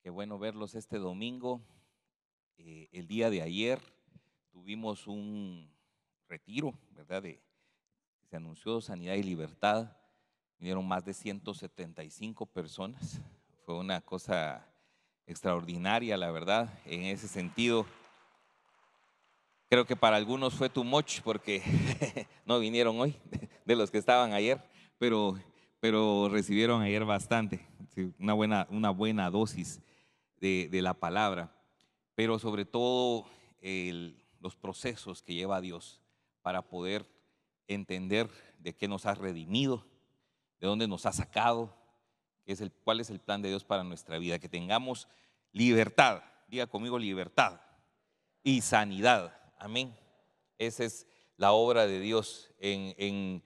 Qué bueno verlos este domingo. El día de ayer tuvimos un retiro, ¿verdad? Se anunció Sanidad y Libertad. Vinieron más de 175 personas. Fue una cosa extraordinaria, la verdad. En ese sentido, creo que para algunos fue too much porque no vinieron hoy, de los que estaban ayer, pero, pero recibieron ayer bastante, sí, una buena dosis de la palabra, pero sobre todo los procesos que lleva Dios para poder entender de qué nos ha redimido, de dónde nos ha sacado, cuál es el plan de Dios para nuestra vida, que tengamos libertad, diga conmigo libertad y sanidad, amén. Esa es la obra de Dios en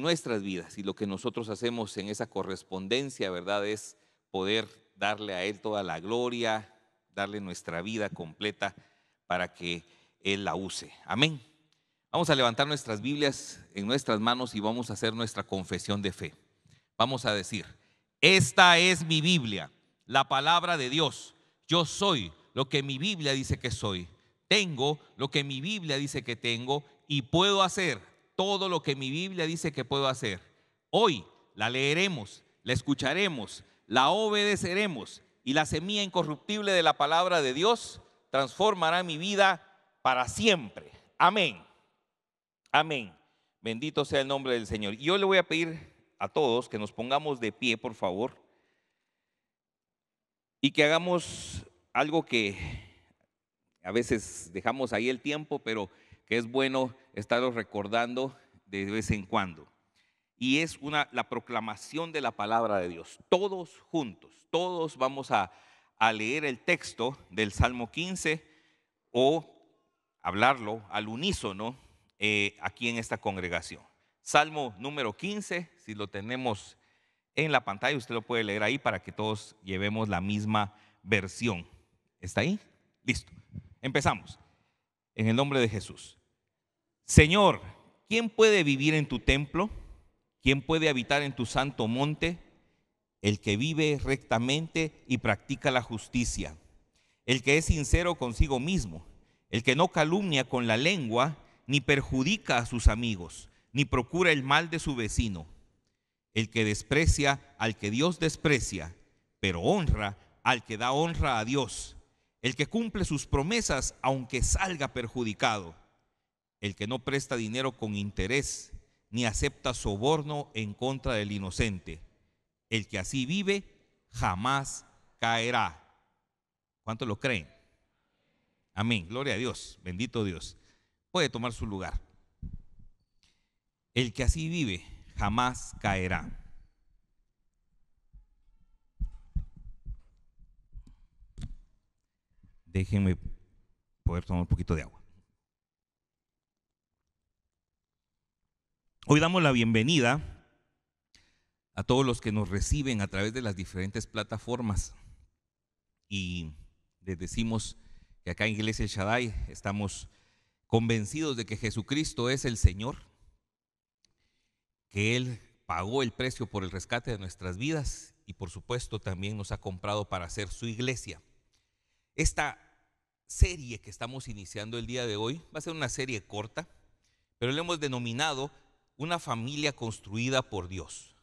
nuestras vidas, y lo que nosotros hacemos en esa correspondencia, ¿verdad? Es poder darle a Él toda la gloria, darle nuestra vida completa para que Él la use. Amén. Vamos a levantar nuestras Biblias en nuestras manos y vamos a hacer nuestra confesión de fe. Vamos a decir: esta es mi Biblia, la palabra de Dios. Yo soy lo que mi Biblia dice que soy. Tengo lo que mi Biblia dice que tengo y puedo hacer todo lo que mi Biblia dice que puedo hacer. Hoy la leeremos, la escucharemos, la obedeceremos, y la semilla incorruptible de la palabra de Dios transformará mi vida para siempre. Amén. Amén. Bendito sea el nombre del Señor. Y yo le voy a pedir a todos que nos pongamos de pie, por favor, y que hagamos algo que a veces dejamos ahí el tiempo, pero que es bueno estarlo recordando de vez en cuando. Y es la proclamación de la palabra de Dios. Todos juntos, todos vamos a leer el texto del Salmo 15 o hablarlo al unísono aquí en esta congregación. Salmo número 15, si lo tenemos en la pantalla, usted lo puede leer ahí para que todos llevemos la misma versión. ¿Está ahí? Listo. Empezamos. En el nombre de Jesús. Señor, ¿quién puede vivir en tu templo? ¿Quién puede habitar en tu santo monte? El que vive rectamente y practica la justicia, el que es sincero consigo mismo, el que no calumnia con la lengua, ni perjudica a sus amigos, ni procura el mal de su vecino, el que desprecia al que Dios desprecia, pero honra al que da honra a Dios, el que cumple sus promesas aunque salga perjudicado, el que no presta dinero con interés, ni acepta soborno en contra del inocente. El que así vive jamás caerá. ¿Cuántos lo creen? Amén. Gloria a Dios. Bendito Dios. Puede tomar su lugar. El que así vive jamás caerá. Déjenme poder tomar un poquito de agua. Hoy damos la bienvenida a todos los que nos reciben a través de las diferentes plataformas, y les decimos que acá en Iglesia El Shaddai estamos convencidos de que Jesucristo es el Señor, que Él pagó el precio por el rescate de nuestras vidas y por supuesto también nos ha comprado para ser su iglesia. Esta serie que estamos iniciando el día de hoy va a ser una serie corta, pero le hemos denominado Una familia construida por Dios.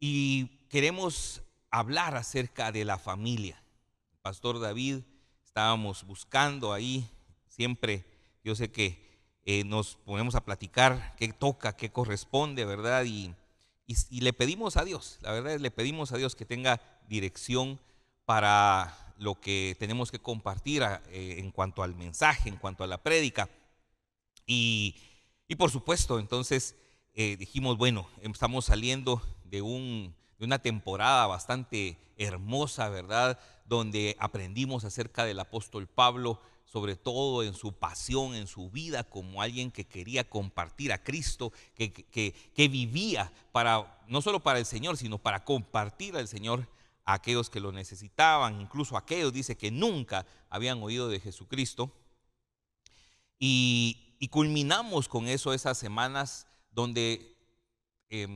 Y queremos hablar acerca de la familia. Pastor David, estábamos buscando ahí, siempre yo sé que nos ponemos a platicar qué toca, qué corresponde, ¿verdad? Y le pedimos a Dios, la verdad es le pedimos a Dios que tenga dirección para lo que tenemos que compartir en cuanto al mensaje, en cuanto a la prédica. Y por supuesto, entonces dijimos, bueno, estamos saliendo de una temporada bastante hermosa, ¿verdad? Donde aprendimos acerca del apóstol Pablo, sobre todo en su pasión, en su vida, como alguien que quería compartir a Cristo, que vivía no solo para el Señor, sino para compartir al Señor a aquellos que lo necesitaban, incluso a aquellos, dice, que nunca habían oído de Jesucristo. Y culminamos con eso esas semanas donde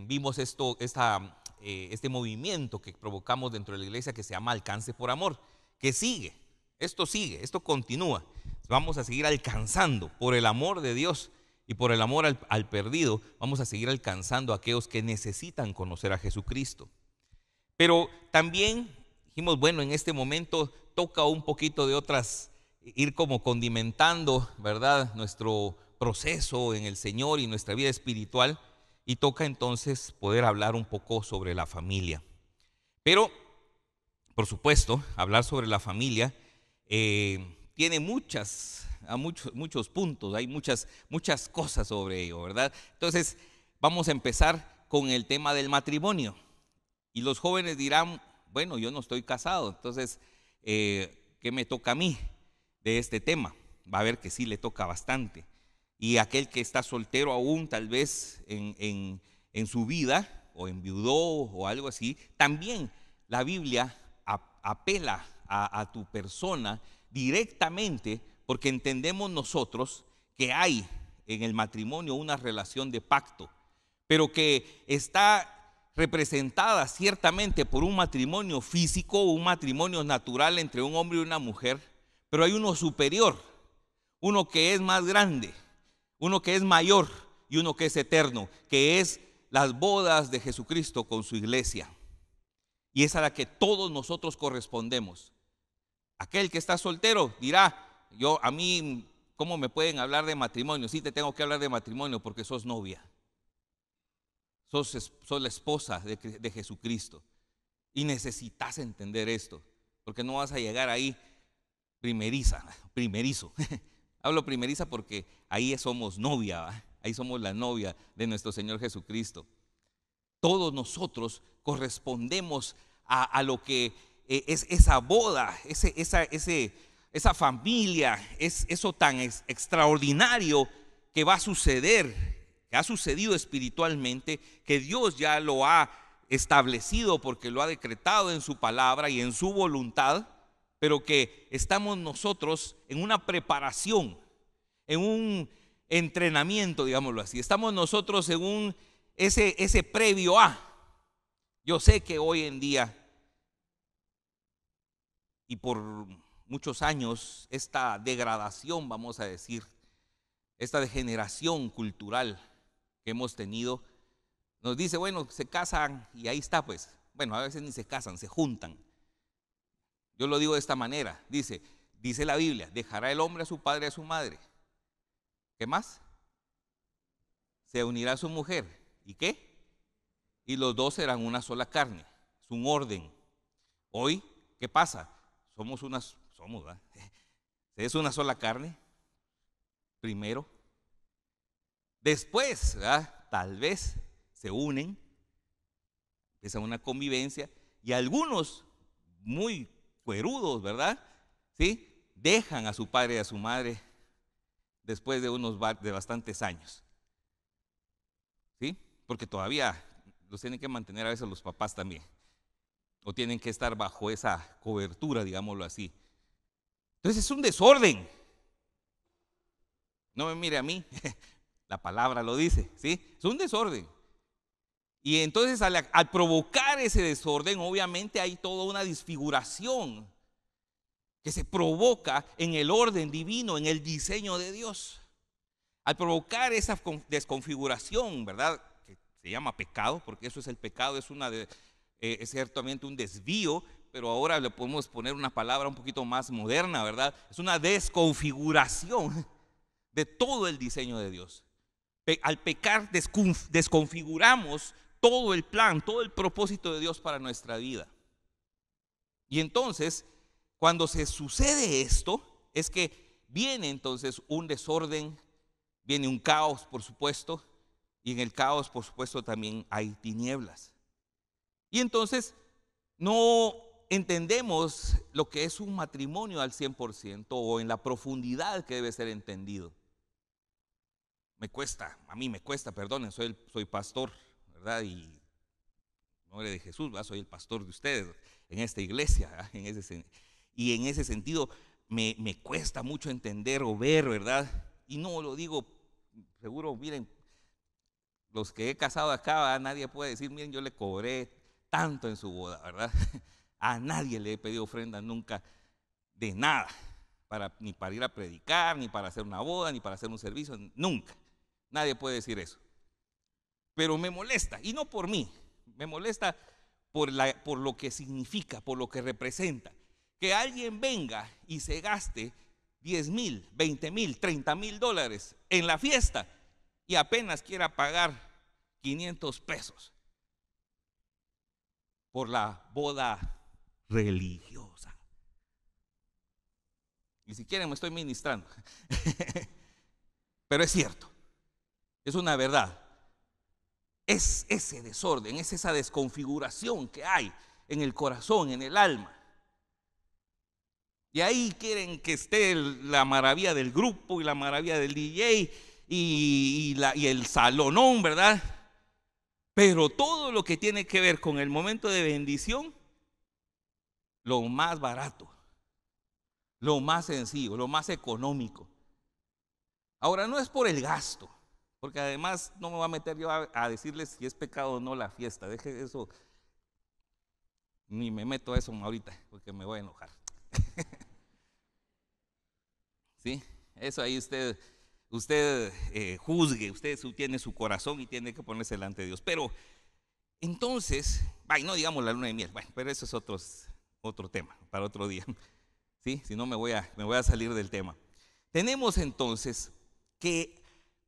vimos esta este movimiento que provocamos dentro de la iglesia que se llama Alcance por Amor, que sigue, esto continúa. Vamos a seguir alcanzando por el amor de Dios y por el amor al perdido. Vamos a seguir alcanzando a aquellos que necesitan conocer a Jesucristo. Pero también dijimos, bueno, en este momento toca un poquito de otras, ir como condimentando, ¿verdad?, nuestro proceso en el Señor y nuestra vida espiritual, y toca entonces poder hablar un poco sobre la familia. Pero, por supuesto, hablar sobre la familia tiene muchos puntos, hay muchas cosas sobre ello, ¿verdad? Entonces, vamos a empezar con el tema del matrimonio. Y los jóvenes dirán, bueno, yo no estoy casado, entonces, ¿qué me toca a mí de este tema? Va a ver que sí le toca bastante. Y aquel que está soltero aún, tal vez en su vida, o enviudó o algo así, también la Biblia apela a tu persona directamente, porque entendemos nosotros que hay en el matrimonio una relación de pacto, pero que está representada ciertamente por un matrimonio físico, un matrimonio natural entre un hombre y una mujer, pero hay uno superior, uno que es más grande, uno que es mayor y uno que es eterno, que es las bodas de Jesucristo con su iglesia. Y es a la que todos nosotros correspondemos. Aquel que está soltero dirá, a mí, ¿cómo me pueden hablar de matrimonio? Sí, te tengo que hablar de matrimonio porque sos novia. Sos la esposa de Jesucristo. Y necesitas entender esto, porque no vas a llegar ahí primerizo. Hablo primeriza porque ahí somos novia, ¿va? Ahí somos la novia de nuestro Señor Jesucristo. Todos nosotros correspondemos a lo que es esa boda, esa familia, es eso tan extraordinario que va a suceder, que ha sucedido espiritualmente, que Dios ya lo ha establecido porque lo ha decretado en su palabra y en su voluntad, pero que estamos nosotros en una preparación, en un entrenamiento, digámoslo así. Estamos nosotros en ese previo a. Yo sé que hoy en día y por muchos años esta degradación, vamos a decir, esta degeneración cultural que hemos tenido, nos dice, bueno, se casan y ahí está pues. Bueno, a veces ni se casan, se juntan. Yo lo digo de esta manera, dice la Biblia, dejará el hombre a su padre y a su madre. ¿Qué más? Se unirá a su mujer. ¿Y qué? Y los dos serán una sola carne. Es un orden. Hoy, ¿qué pasa? ¿verdad? Es una sola carne, primero. Después, ¿verdad?, tal vez se unen, empieza una convivencia, y algunos muy cuerudos, ¿verdad?, ¿sí?, dejan a su padre y a su madre después de bastantes años, ¿sí?, porque todavía los tienen que mantener a veces los papás también, o tienen que estar bajo esa cobertura, digámoslo así. Entonces es un desorden. No me mire a mí, la palabra lo dice, ¿sí? Es un desorden. Y entonces al provocar ese desorden, obviamente hay toda una desfiguración que se provoca en el orden divino, en el diseño de Dios. Al provocar esa desconfiguración, ¿verdad?, que se llama pecado, porque eso es el pecado, es ciertamente un desvío, pero ahora le podemos poner una palabra un poquito más moderna, ¿verdad? Es una desconfiguración de todo el diseño de Dios. Al pecar desconfiguramos todo el plan, todo el propósito de Dios para nuestra vida. Y entonces, cuando se sucede esto, es que viene entonces un desorden, viene un caos, por supuesto, y en el caos, por supuesto, también hay tinieblas. Y entonces no entendemos lo que es un matrimonio al 100% o en la profundidad que debe ser entendido. A mí me cuesta, perdonen, soy pastor, ¿verdad? Y en nombre de Jesús, ¿verdad?, soy el pastor de ustedes en esta iglesia, ¿verdad? Y en ese sentido me cuesta mucho entender o ver, ¿verdad? Y no lo digo, seguro, miren, los que he casado acá, ¿verdad?, nadie puede decir, miren, yo le cobré tanto en su boda, ¿verdad? A nadie le he pedido ofrenda nunca de nada, ni para ir a predicar, ni para hacer una boda, ni para hacer un servicio, nunca. Nadie puede decir eso. Pero me molesta, y no por mí, me molesta por lo que significa, por lo que representa. Que alguien venga y se gaste 10,000, 20,000, 30,000 dólares en la fiesta y apenas quiera pagar 500 pesos por la boda religiosa. Y si quieren me estoy ministrando. Pero es cierto, es una verdad. Es ese desorden, es esa desconfiguración que hay en el corazón, en el alma. Y ahí quieren que esté la maravilla del grupo y la maravilla del DJ y el salonón, ¿verdad? Pero todo lo que tiene que ver con el momento de bendición, lo más barato, lo más sencillo, lo más económico. Ahora, no es por el gasto, porque además no me voy a meter yo a decirles si es pecado o no la fiesta. Deje eso, ni me meto a eso ahorita, porque me voy a enojar. ¿Sí? Eso ahí usted juzgue, usted tiene su corazón y tiene que ponerse delante de Dios. Pero entonces, no digamos la luna de miel, pero eso es otro tema para otro día. ¿Sí? Si no me voy a salir del tema. Tenemos entonces que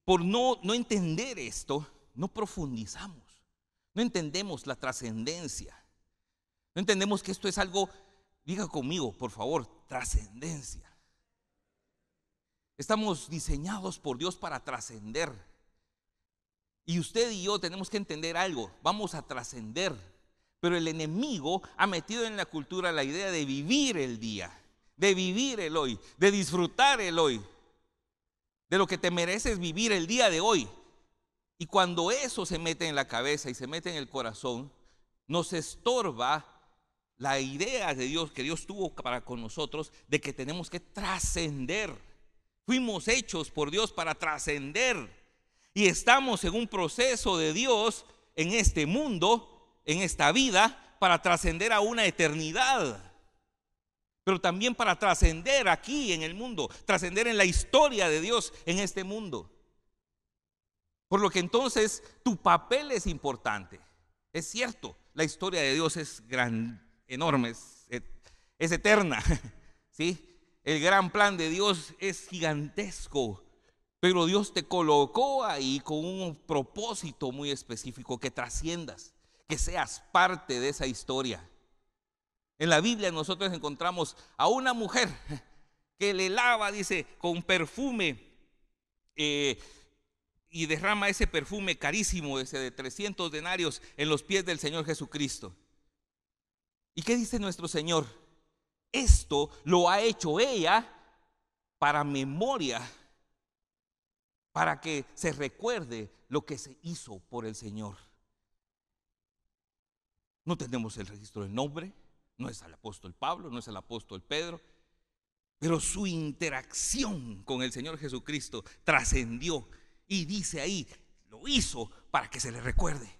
por no entender esto, no profundizamos, no entendemos la trascendencia, no entendemos que esto es algo, diga conmigo por favor, trascendencia. Estamos diseñados por Dios para trascender. Y usted y yo tenemos que entender algo, vamos a trascender. Pero el enemigo ha metido en la cultura la idea de vivir el día, de vivir el hoy, de disfrutar el hoy, de lo que te mereces vivir el día de hoy. Y cuando eso se mete en la cabeza y se mete en el corazón, nos estorba la idea de Dios que Dios tuvo para con nosotros, de que tenemos que trascender. Fuimos hechos por Dios para trascender y estamos en un proceso de Dios en este mundo, en esta vida, para trascender a una eternidad, pero también para trascender aquí en el mundo, trascender en la historia de Dios en este mundo. Por lo que entonces tu papel es importante. Es cierto, la historia de Dios es enorme, es eterna, ¿sí? El gran plan de Dios es gigantesco, pero Dios te colocó ahí con un propósito muy específico, que trasciendas, que seas parte de esa historia. En la Biblia nosotros encontramos a una mujer que le lava, dice, con perfume y derrama ese perfume carísimo, ese de 300 denarios en los pies del Señor Jesucristo. ¿Y qué dice nuestro Señor? Esto lo ha hecho ella para memoria, para que se recuerde lo que se hizo por el Señor. No tenemos el registro del nombre, no es el apóstol Pablo, no es el apóstol Pedro, pero su interacción con el Señor Jesucristo trascendió y dice ahí, lo hizo para que se le recuerde.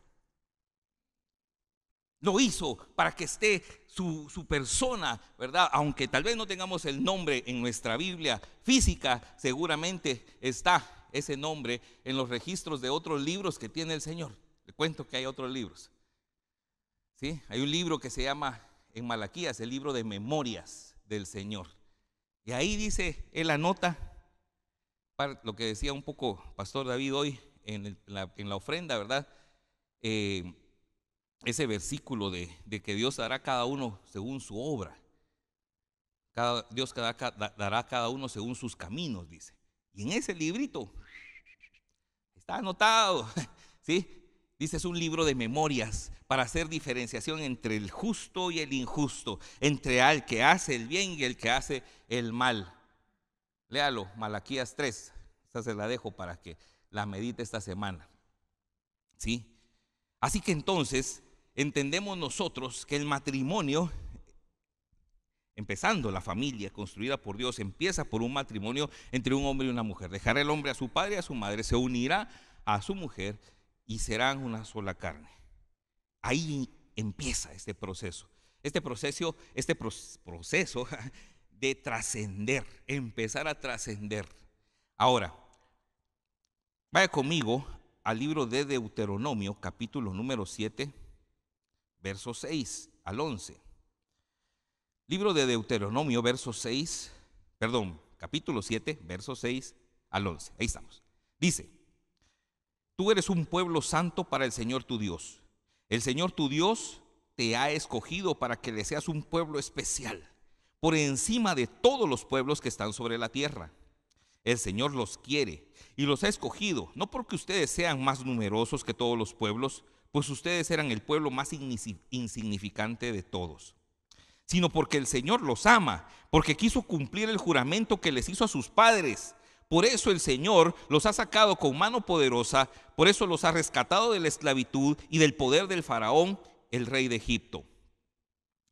Lo hizo para que esté su persona, ¿verdad? Aunque tal vez no tengamos el nombre en nuestra Biblia física, seguramente está ese nombre en los registros de otros libros que tiene el Señor. Le cuento que hay otros libros. ¿Sí? Hay un libro que se llama en Malaquías, el libro de memorias del Señor. Y ahí dice, él anota lo que decía un poco Pastor David hoy en la ofrenda, ¿verdad? Ese versículo de que Dios dará a cada uno según su obra. Dios dará a cada uno según sus caminos, dice. Y en ese librito está anotado, ¿sí? Dice, es un libro de memorias para hacer diferenciación entre el justo y el injusto, entre el que hace el bien y el que hace el mal. Léalo, Malaquías 3. Esta se la dejo para que la medite esta semana. ¿Sí? Así que entonces entendemos nosotros que el matrimonio, empezando la familia construida por Dios, empieza por un matrimonio entre un hombre y una mujer. Dejará el hombre a su padre y a su madre, se unirá a su mujer y serán una sola carne. Ahí empieza este proceso. Proceso de trascender, empezar a trascender. Ahora, vaya conmigo al libro de Deuteronomio, capítulo número 7, versos 6 al 11. Libro de Deuteronomio, capítulo 7, versos 6 al 11. Ahí estamos. Dice: tú eres un pueblo santo para el Señor tu Dios. El Señor tu Dios te ha escogido para que le seas un pueblo especial, por encima de todos los pueblos que están sobre la tierra. El Señor los quiere y los ha escogido, no porque ustedes sean más numerosos que todos los pueblos, pues ustedes eran el pueblo más insignificante de todos, sino porque el Señor los ama, porque quiso cumplir el juramento que les hizo a sus padres. Por eso el Señor los ha sacado con mano poderosa, por eso los ha rescatado de la esclavitud y del poder del faraón, el rey de Egipto.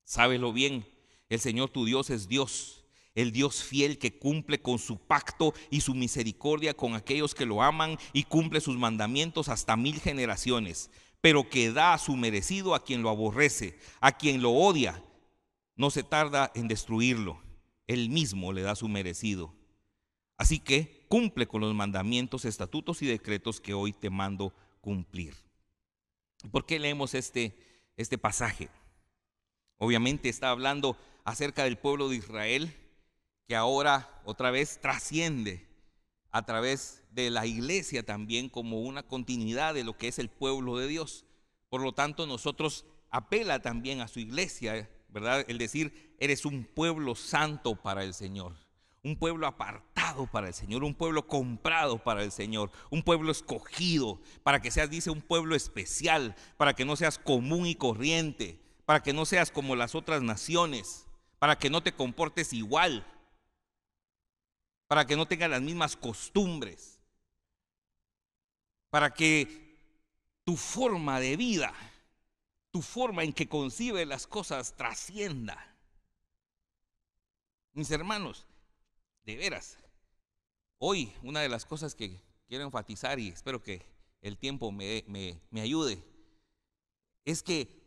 Sábelo bien, el Señor tu Dios es Dios, el Dios fiel que cumple con su pacto y su misericordia con aquellos que lo aman y cumple sus mandamientos hasta 1000 generaciones, pero que da a su merecido a quien lo aborrece, a quien lo odia. No se tarda en destruirlo, él mismo le da su merecido. Así que cumple con los mandamientos, estatutos y decretos que hoy te mando cumplir. ¿Por qué leemos este pasaje? Obviamente está hablando acerca del pueblo de Israel, que ahora otra vez trasciende a través de la iglesia también como una continuidad de lo que es el pueblo de Dios. Por lo tanto, nosotros apela también a su iglesia, ¿verdad? El decir, eres un pueblo santo para el Señor, un pueblo apartado para el Señor, un pueblo comprado para el Señor, un pueblo escogido para que seas, dice, un pueblo especial, para que no seas común y corriente, para que no seas como las otras naciones, para que no te comportes igual, para que no tengas las mismas costumbres, para que tu forma de vida, tu forma en que concibes las cosas trascienda. Mis hermanos, de veras, hoy una de las cosas que quiero enfatizar, y espero que el tiempo me ayude, es que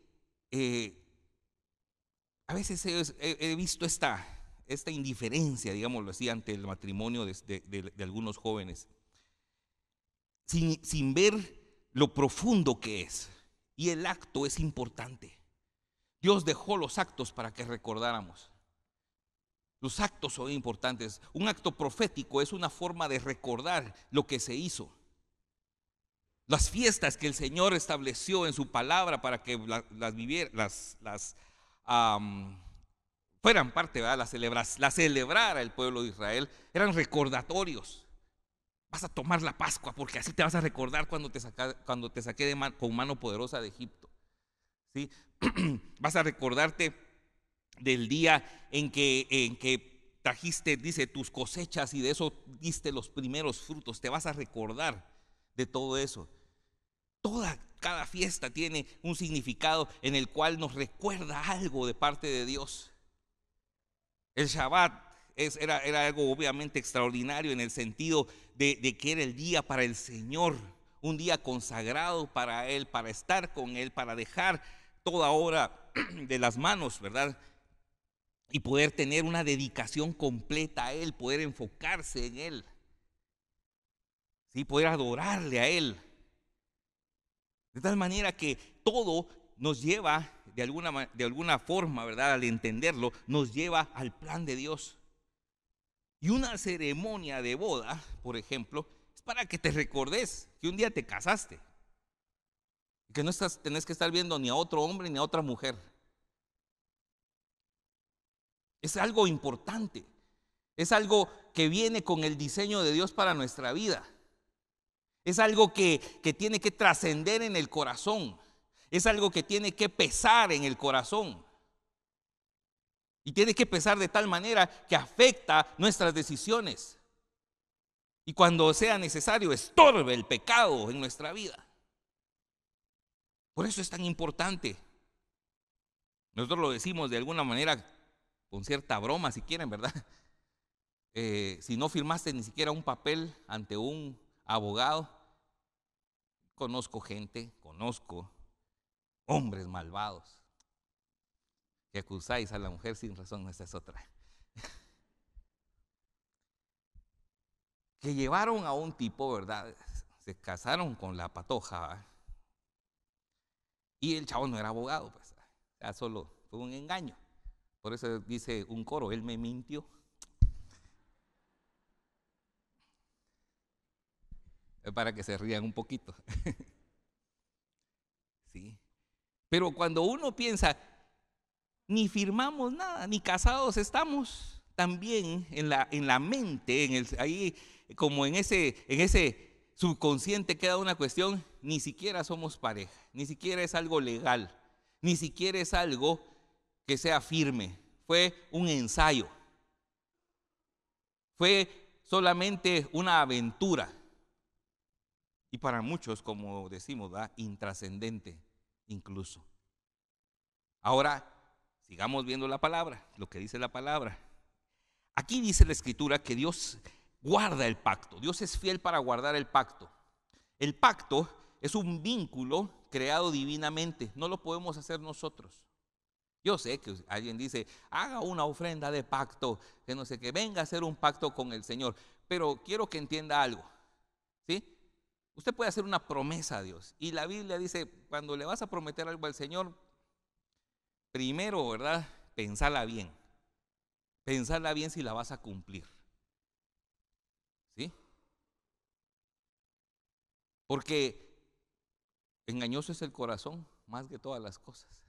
a veces he visto esta indiferencia, digámoslo así, ante el matrimonio de algunos jóvenes, sin ver lo profundo que es. Y el acto es importante. Dios dejó los actos para que recordáramos. Los actos son importantes. Un acto profético es una forma de recordar lo que se hizo. Las fiestas que el Señor estableció en su palabra para que fueran parte, ¿verdad? La celebrara el pueblo de Israel, eran recordatorios. Vas a tomar la Pascua porque así te vas a recordar cuando te saqué con mano poderosa de Egipto, ¿sí? Vas a recordarte del día en que trajiste, dice, tus cosechas y de eso diste los primeros frutos. Te vas a recordar de todo eso. Cada fiesta tiene un significado en el cual nos recuerda algo de parte de Dios. El Shabbat era algo obviamente extraordinario en el sentido de que era el día para el Señor, un día consagrado para Él, para estar con Él, para dejar toda obra de las manos, ¿verdad? Y poder tener una dedicación completa a Él, poder enfocarse en Él, ¿sí? Poder adorarle a Él. De tal manera que todo nos lleva, de alguna forma, ¿verdad? Al entenderlo, nos lleva al plan de Dios. Y una ceremonia de boda, por ejemplo, es para que te recordes que un día te casaste. Que no tenés que estar viendo ni a otro hombre ni a otra mujer. Es algo importante. Es algo que viene con el diseño de Dios para nuestra vida. Es algo que tiene que trascender en el corazón. Es algo que tiene que pesar en el corazón. Y tiene que pesar de tal manera que afecta nuestras decisiones. Y cuando sea necesario, estorbe el pecado en nuestra vida. Por eso es tan importante. Nosotros lo decimos de alguna manera con cierta broma, si quieren, ¿verdad? Si no firmaste ni siquiera un papel ante un abogado, conozco gente hombres malvados que acusáis a la mujer sin razón, esa es otra. Que llevaron a un tipo, ¿verdad? Se casaron con la patoja, ¿verdad? Y el chavo no era abogado, pues, o sea, solo fue un engaño. Por eso dice un coro, él me mintió. Para que se rían un poquito. Sí. Pero cuando uno piensa, ni firmamos nada, ni casados estamos, también en la mente, ahí como en ese subconsciente queda una cuestión, ni siquiera somos pareja, ni siquiera es algo legal, ni siquiera es algo que sea firme, fue un ensayo, fue solamente una aventura. Y para muchos, como decimos, ¿verdad?, intrascendente incluso. Ahora, sigamos viendo la palabra, lo que dice la palabra. Aquí dice la Escritura que Dios guarda el pacto. Dios es fiel para guardar el pacto. El pacto es un vínculo creado divinamente. No lo podemos hacer nosotros. Yo sé que alguien dice, haga una ofrenda de pacto, que no sé qué, venga a hacer un pacto con el Señor. Pero quiero que entienda algo, ¿sí? Usted puede hacer una promesa a Dios. Y la Biblia dice, cuando le vas a prometer algo al Señor, primero, ¿verdad?, pensala bien. Pensala bien si la vas a cumplir. ¿Sí? Porque engañoso es el corazón más que todas las cosas.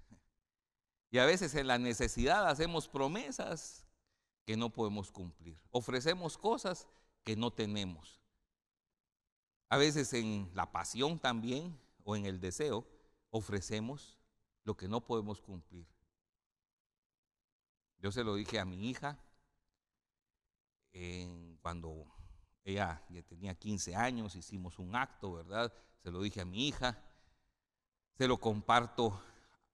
Y a veces en la necesidad hacemos promesas que no podemos cumplir. Ofrecemos cosas que no tenemos. A veces en la pasión también o en el deseo ofrecemos lo que no podemos cumplir. Yo se lo dije a mi hija cuando ella ya tenía 15 años, hicimos un acto, ¿verdad? Se lo dije a mi hija, se lo comparto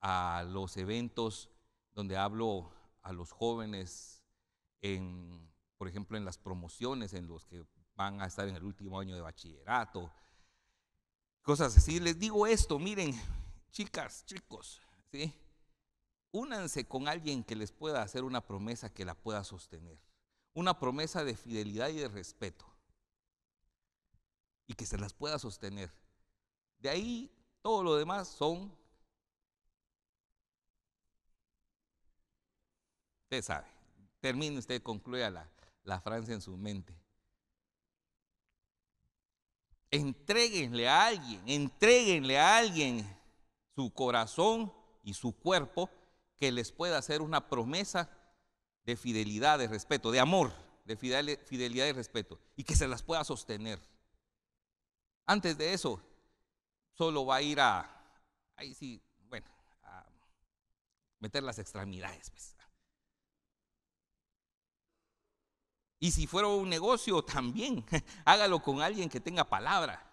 a los eventos donde hablo a los jóvenes, por ejemplo, en las promociones, en los que van a estar en el último año de bachillerato, cosas así. Les digo esto, miren, chicas, chicos, ¿sí?, únanse con alguien que les pueda hacer una promesa que la pueda sostener. Una promesa de fidelidad y de respeto. Y que se las pueda sostener. De ahí, todo lo demás son, usted sabe, termine usted, concluya la frase en su mente. Entréguenle a alguien su corazón y su cuerpo que les pueda hacer una promesa de fidelidad, de respeto, de amor, de fidelidad y respeto, y que se las pueda sostener. Antes de eso, solo va a ir ahí sí, bueno, a meter las extremidades, pues. Y si fuera un negocio, también hágalo con alguien que tenga palabra.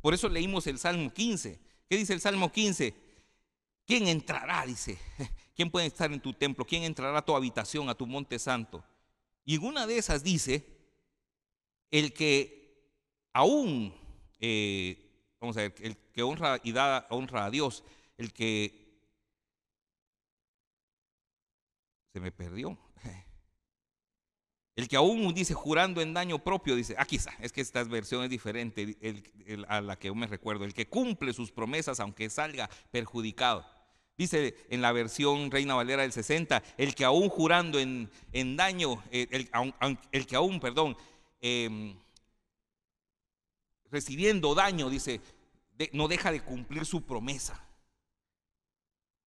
Por eso leímos el Salmo 15. ¿Qué dice el Salmo 15? ¿Quién entrará? Dice, ¿quién puede estar en tu templo? ¿Quién entrará a tu habitación, a tu monte santo? Y en una de esas dice, el que aún, vamos a ver, el que honra y da honra a Dios, el que, se me perdió, el que aún dice jurando en daño propio, dice, aquí está, es que esta versión es diferente a la que yo me recuerdo, el que cumple sus promesas aunque salga perjudicado. Dice en la versión Reina Valera del 60, el que aún jurando en daño, el que aún, perdón, recibiendo daño, dice, no deja de cumplir su promesa.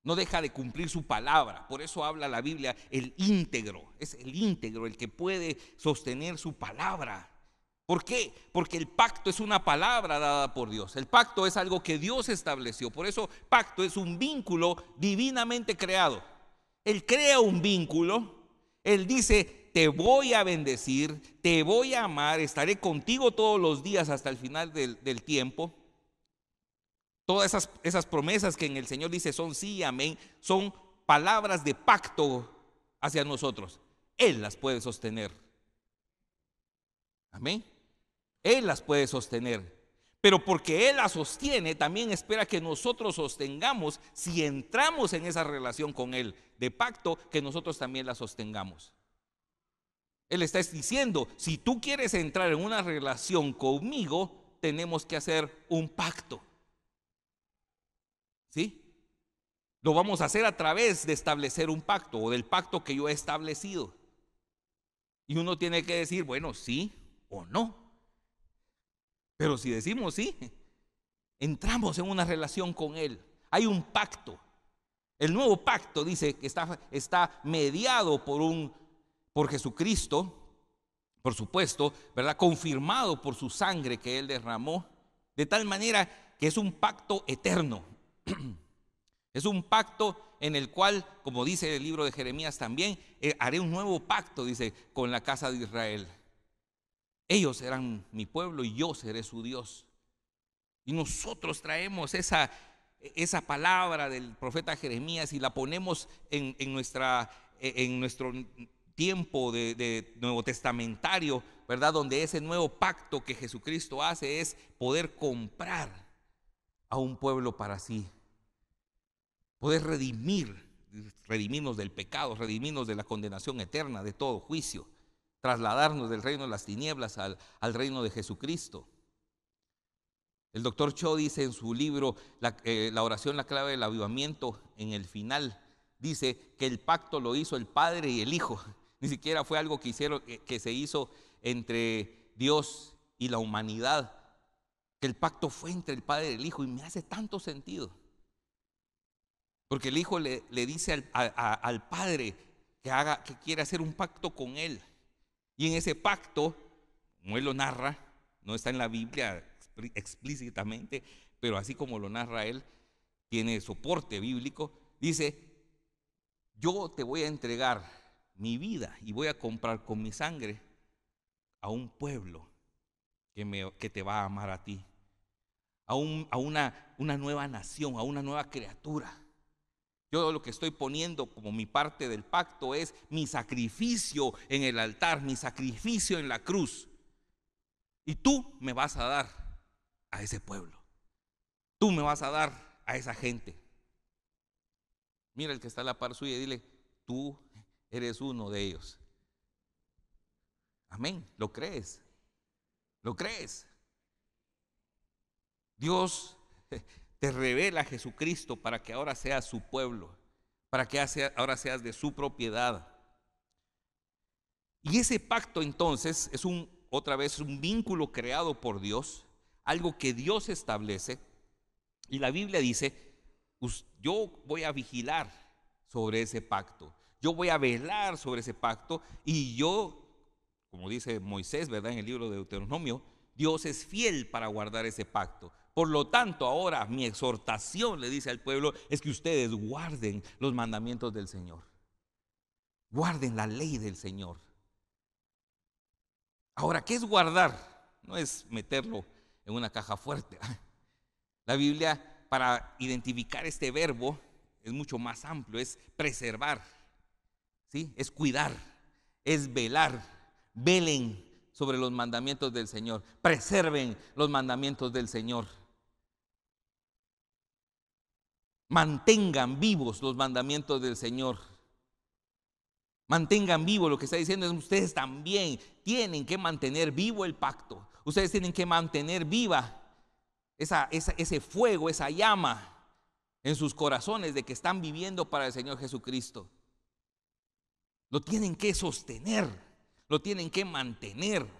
No deja de cumplir su palabra. Por eso habla la Biblia el íntegro. Es el íntegro el que puede sostener su palabra. ¿Por qué? Porque el pacto es una palabra dada por Dios. El pacto es algo que Dios estableció. Por eso pacto es un vínculo divinamente creado. Él crea un vínculo. Él dice, te voy a bendecir, te voy a amar, estaré contigo todos los días hasta el final del tiempo. Todas esas promesas que en el Señor dice son sí y amén, son palabras de pacto hacia nosotros. Él las puede sostener. Amén. Él las puede sostener. Pero porque Él la sostiene, también espera que nosotros sostengamos, si entramos en esa relación con Él de pacto, que nosotros también la sostengamos. Él está diciendo, si tú quieres entrar en una relación conmigo, tenemos que hacer un pacto. ¿Sí? Lo vamos a hacer a través de establecer un pacto o del pacto que yo he establecido. Y uno tiene que decir, bueno, sí o no. Pero si decimos sí, entramos en una relación con Él. Hay un pacto. El nuevo pacto dice que está mediado por Jesucristo, por supuesto, ¿verdad? Confirmado por su sangre que Él derramó, de tal manera que es un pacto eterno. Es un pacto en el cual, como dice el libro de Jeremías también, haré un nuevo pacto, dice, con la casa de Israel. Ellos serán mi pueblo y yo seré su Dios. Y nosotros traemos esa palabra del profeta Jeremías y la ponemos en nuestro tiempo de nuevo testamentario, ¿verdad? Donde ese nuevo pacto que Jesucristo hace es poder comprar a un pueblo para sí. Poder redimirnos del pecado, redimirnos de la condenación eterna, de todo juicio, trasladarnos del reino de las tinieblas al reino de Jesucristo. El doctor Cho dice en su libro la oración, la clave del avivamiento, en el final, dice que el pacto lo hizo el Padre y el Hijo. Ni siquiera fue algo que se hizo entre Dios y la humanidad, que el pacto fue entre el Padre y el Hijo, y me hace tanto sentido. Porque el Hijo le dice al Padre que quiere hacer un pacto con Él. Y en ese pacto, como Él lo narra, no está en la Biblia explícitamente, pero así como lo narra Él, tiene soporte bíblico. Dice, yo te voy a entregar mi vida y voy a comprar con mi sangre a un pueblo que te va a amar a ti, a una nueva nación, a una nueva criatura. Yo lo que estoy poniendo como mi parte del pacto es mi sacrificio en el altar, mi sacrificio en la cruz. Y tú me vas a dar a ese pueblo. Tú me vas a dar a esa gente. Mira el que está a la par suya y dile, tú eres uno de ellos. Amén. ¿Lo crees? ¿Lo crees? Dios te revela a Jesucristo para que ahora seas su pueblo, para que ahora seas de su propiedad. Y ese pacto entonces es otra vez un vínculo creado por Dios, algo que Dios establece. Y la Biblia dice, yo voy a vigilar sobre ese pacto, yo voy a velar sobre ese pacto, y yo, como dice Moisés, ¿verdad? En el libro de Deuteronomio, Dios es fiel para guardar ese pacto. Por lo tanto, ahora mi exhortación, le dice al pueblo, es que ustedes guarden los mandamientos del Señor. Guarden la ley del Señor. Ahora, ¿qué es guardar? No es meterlo en una caja fuerte. La Biblia, para identificar este verbo, es mucho más amplio, es preservar, ¿sí? Es cuidar, es velar. Velen sobre los mandamientos del Señor, preserven los mandamientos del Señor. Mantengan vivos los mandamientos del Señor. Mantengan vivo, lo que está diciendo es ustedes también tienen que mantener vivo el pacto. Ustedes tienen que mantener viva ese fuego, esa llama en sus corazones de que están viviendo para el Señor Jesucristo. Lo tienen que sostener, lo tienen que mantener.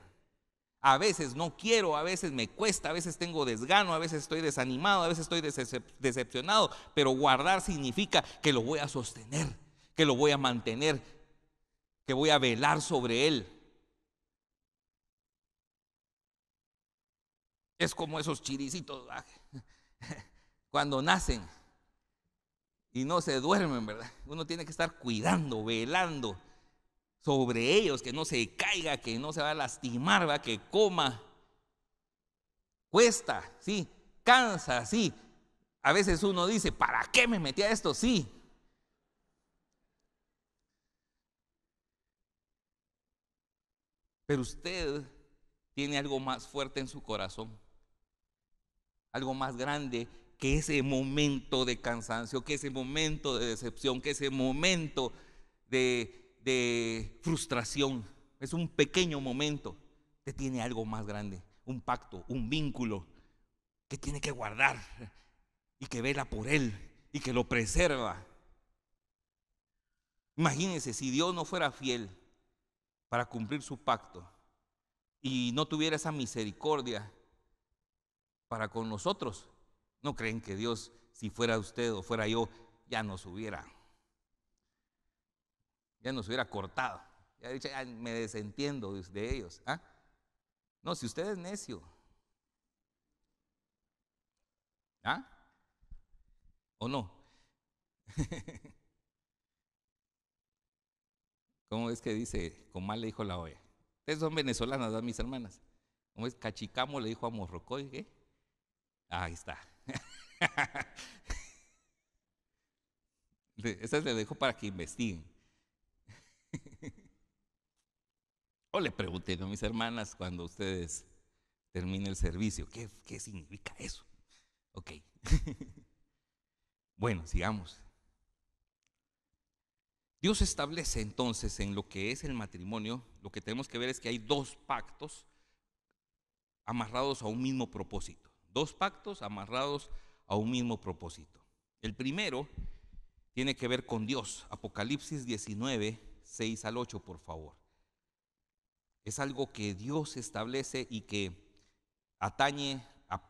A veces no quiero, a veces me cuesta, a veces tengo desgano, a veces estoy desanimado, a veces estoy decepcionado, pero guardar significa que lo voy a sostener, que lo voy a mantener, que voy a velar sobre él. Es como esos chiricitos cuando nacen y no se duermen, ¿verdad? Uno tiene que estar cuidando, velando sobre ellos, que no se caiga, que no se va a lastimar, ¿verdad? Que coma. Cuesta, sí, cansa, sí. A veces uno dice, ¿para qué me metí a esto? Sí. Pero usted tiene algo más fuerte en su corazón. algo más grande que ese momento de cansancio, que ese momento de decepción, que ese momento de frustración. Es un pequeño momento. Usted tiene algo más grande, un pacto, un vínculo que tiene que guardar y que vela por él y que lo preserva. Imagínense si Dios no fuera fiel para cumplir su pacto y no tuviera esa misericordia para con nosotros. ¿No creen que Dios, si fuera usted o fuera yo, ya nos hubiera cortado? Ya dicho, ya me desentiendo de ellos. ¿Ah? No, si usted es necio. ¿Ah? ¿O no? ¿Cómo es que dice? Comal le dijo la olla. Ustedes son venezolanas, ¿verdad, mis hermanas? ¿Cómo es? Cachicamo le dijo a Morrocoy, ¿qué? Ahí está. Esa se le dejo para que investiguen. O le pregunten a mis hermanas cuando ustedes terminen el servicio, ¿qué significa eso? Ok. Bueno, sigamos. Dios establece entonces en lo que es el matrimonio, lo que tenemos que ver es que hay dos pactos amarrados a un mismo propósito. Dos pactos amarrados a un mismo propósito. El primero tiene que ver con Dios. Apocalipsis 19, 6 al 8, por favor. Es algo que Dios establece y que atañe a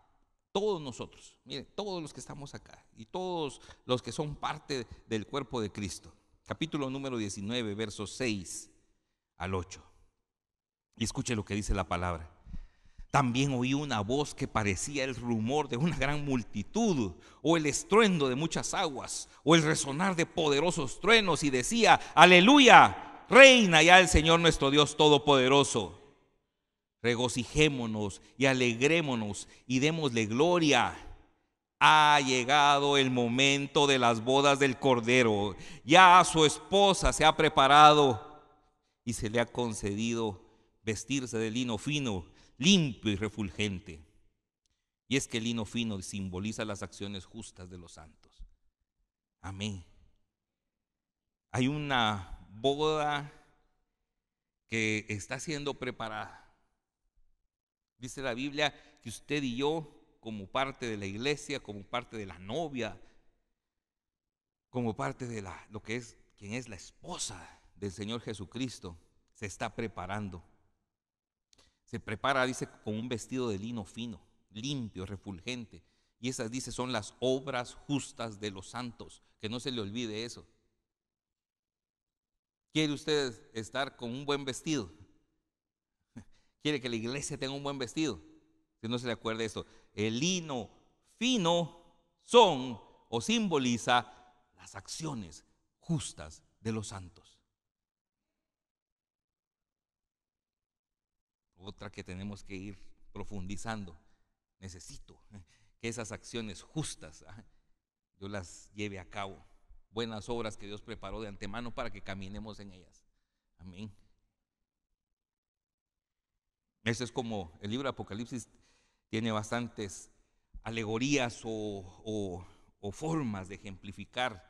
todos nosotros. Miren, todos los que estamos acá y todos los que son parte del cuerpo de Cristo. Capítulo número 19, versos 6 al 8. Y escuche lo que dice la palabra. También oí una voz que parecía el rumor de una gran multitud, o el estruendo de muchas aguas, o el resonar de poderosos truenos, y decía: aleluya, reina ya el Señor nuestro Dios todopoderoso. Regocijémonos y alegrémonos y démosle gloria. Ha llegado el momento de las bodas del Cordero. Ya su esposa se ha preparado y se le ha concedido vestirse de lino fino, limpio y refulgente. Y es que el lino fino simboliza las acciones justas de los santos. Amén. Hay una boda que está siendo preparada. Dice la Biblia que usted y yo, como parte de la iglesia, como parte de la novia, como parte de lo que es quien es la esposa del Señor Jesucristo, se está preparando. Se prepara, dice, con un vestido de lino fino, limpio, refulgente. Y esas, dice, son las obras justas de los santos. Que no se le olvide eso. ¿Quiere usted estar con un buen vestido? ¿Quiere que la iglesia tenga un buen vestido? Si no se le acuerda esto, el lino fino son o simboliza las acciones justas de los santos. Otra que tenemos que ir profundizando. Necesito que esas acciones justas yo las lleve a cabo. Buenas obras que Dios preparó de antemano para que caminemos en ellas. Amén. Eso es como el libro de Apocalipsis tiene bastantes alegorías o formas de ejemplificar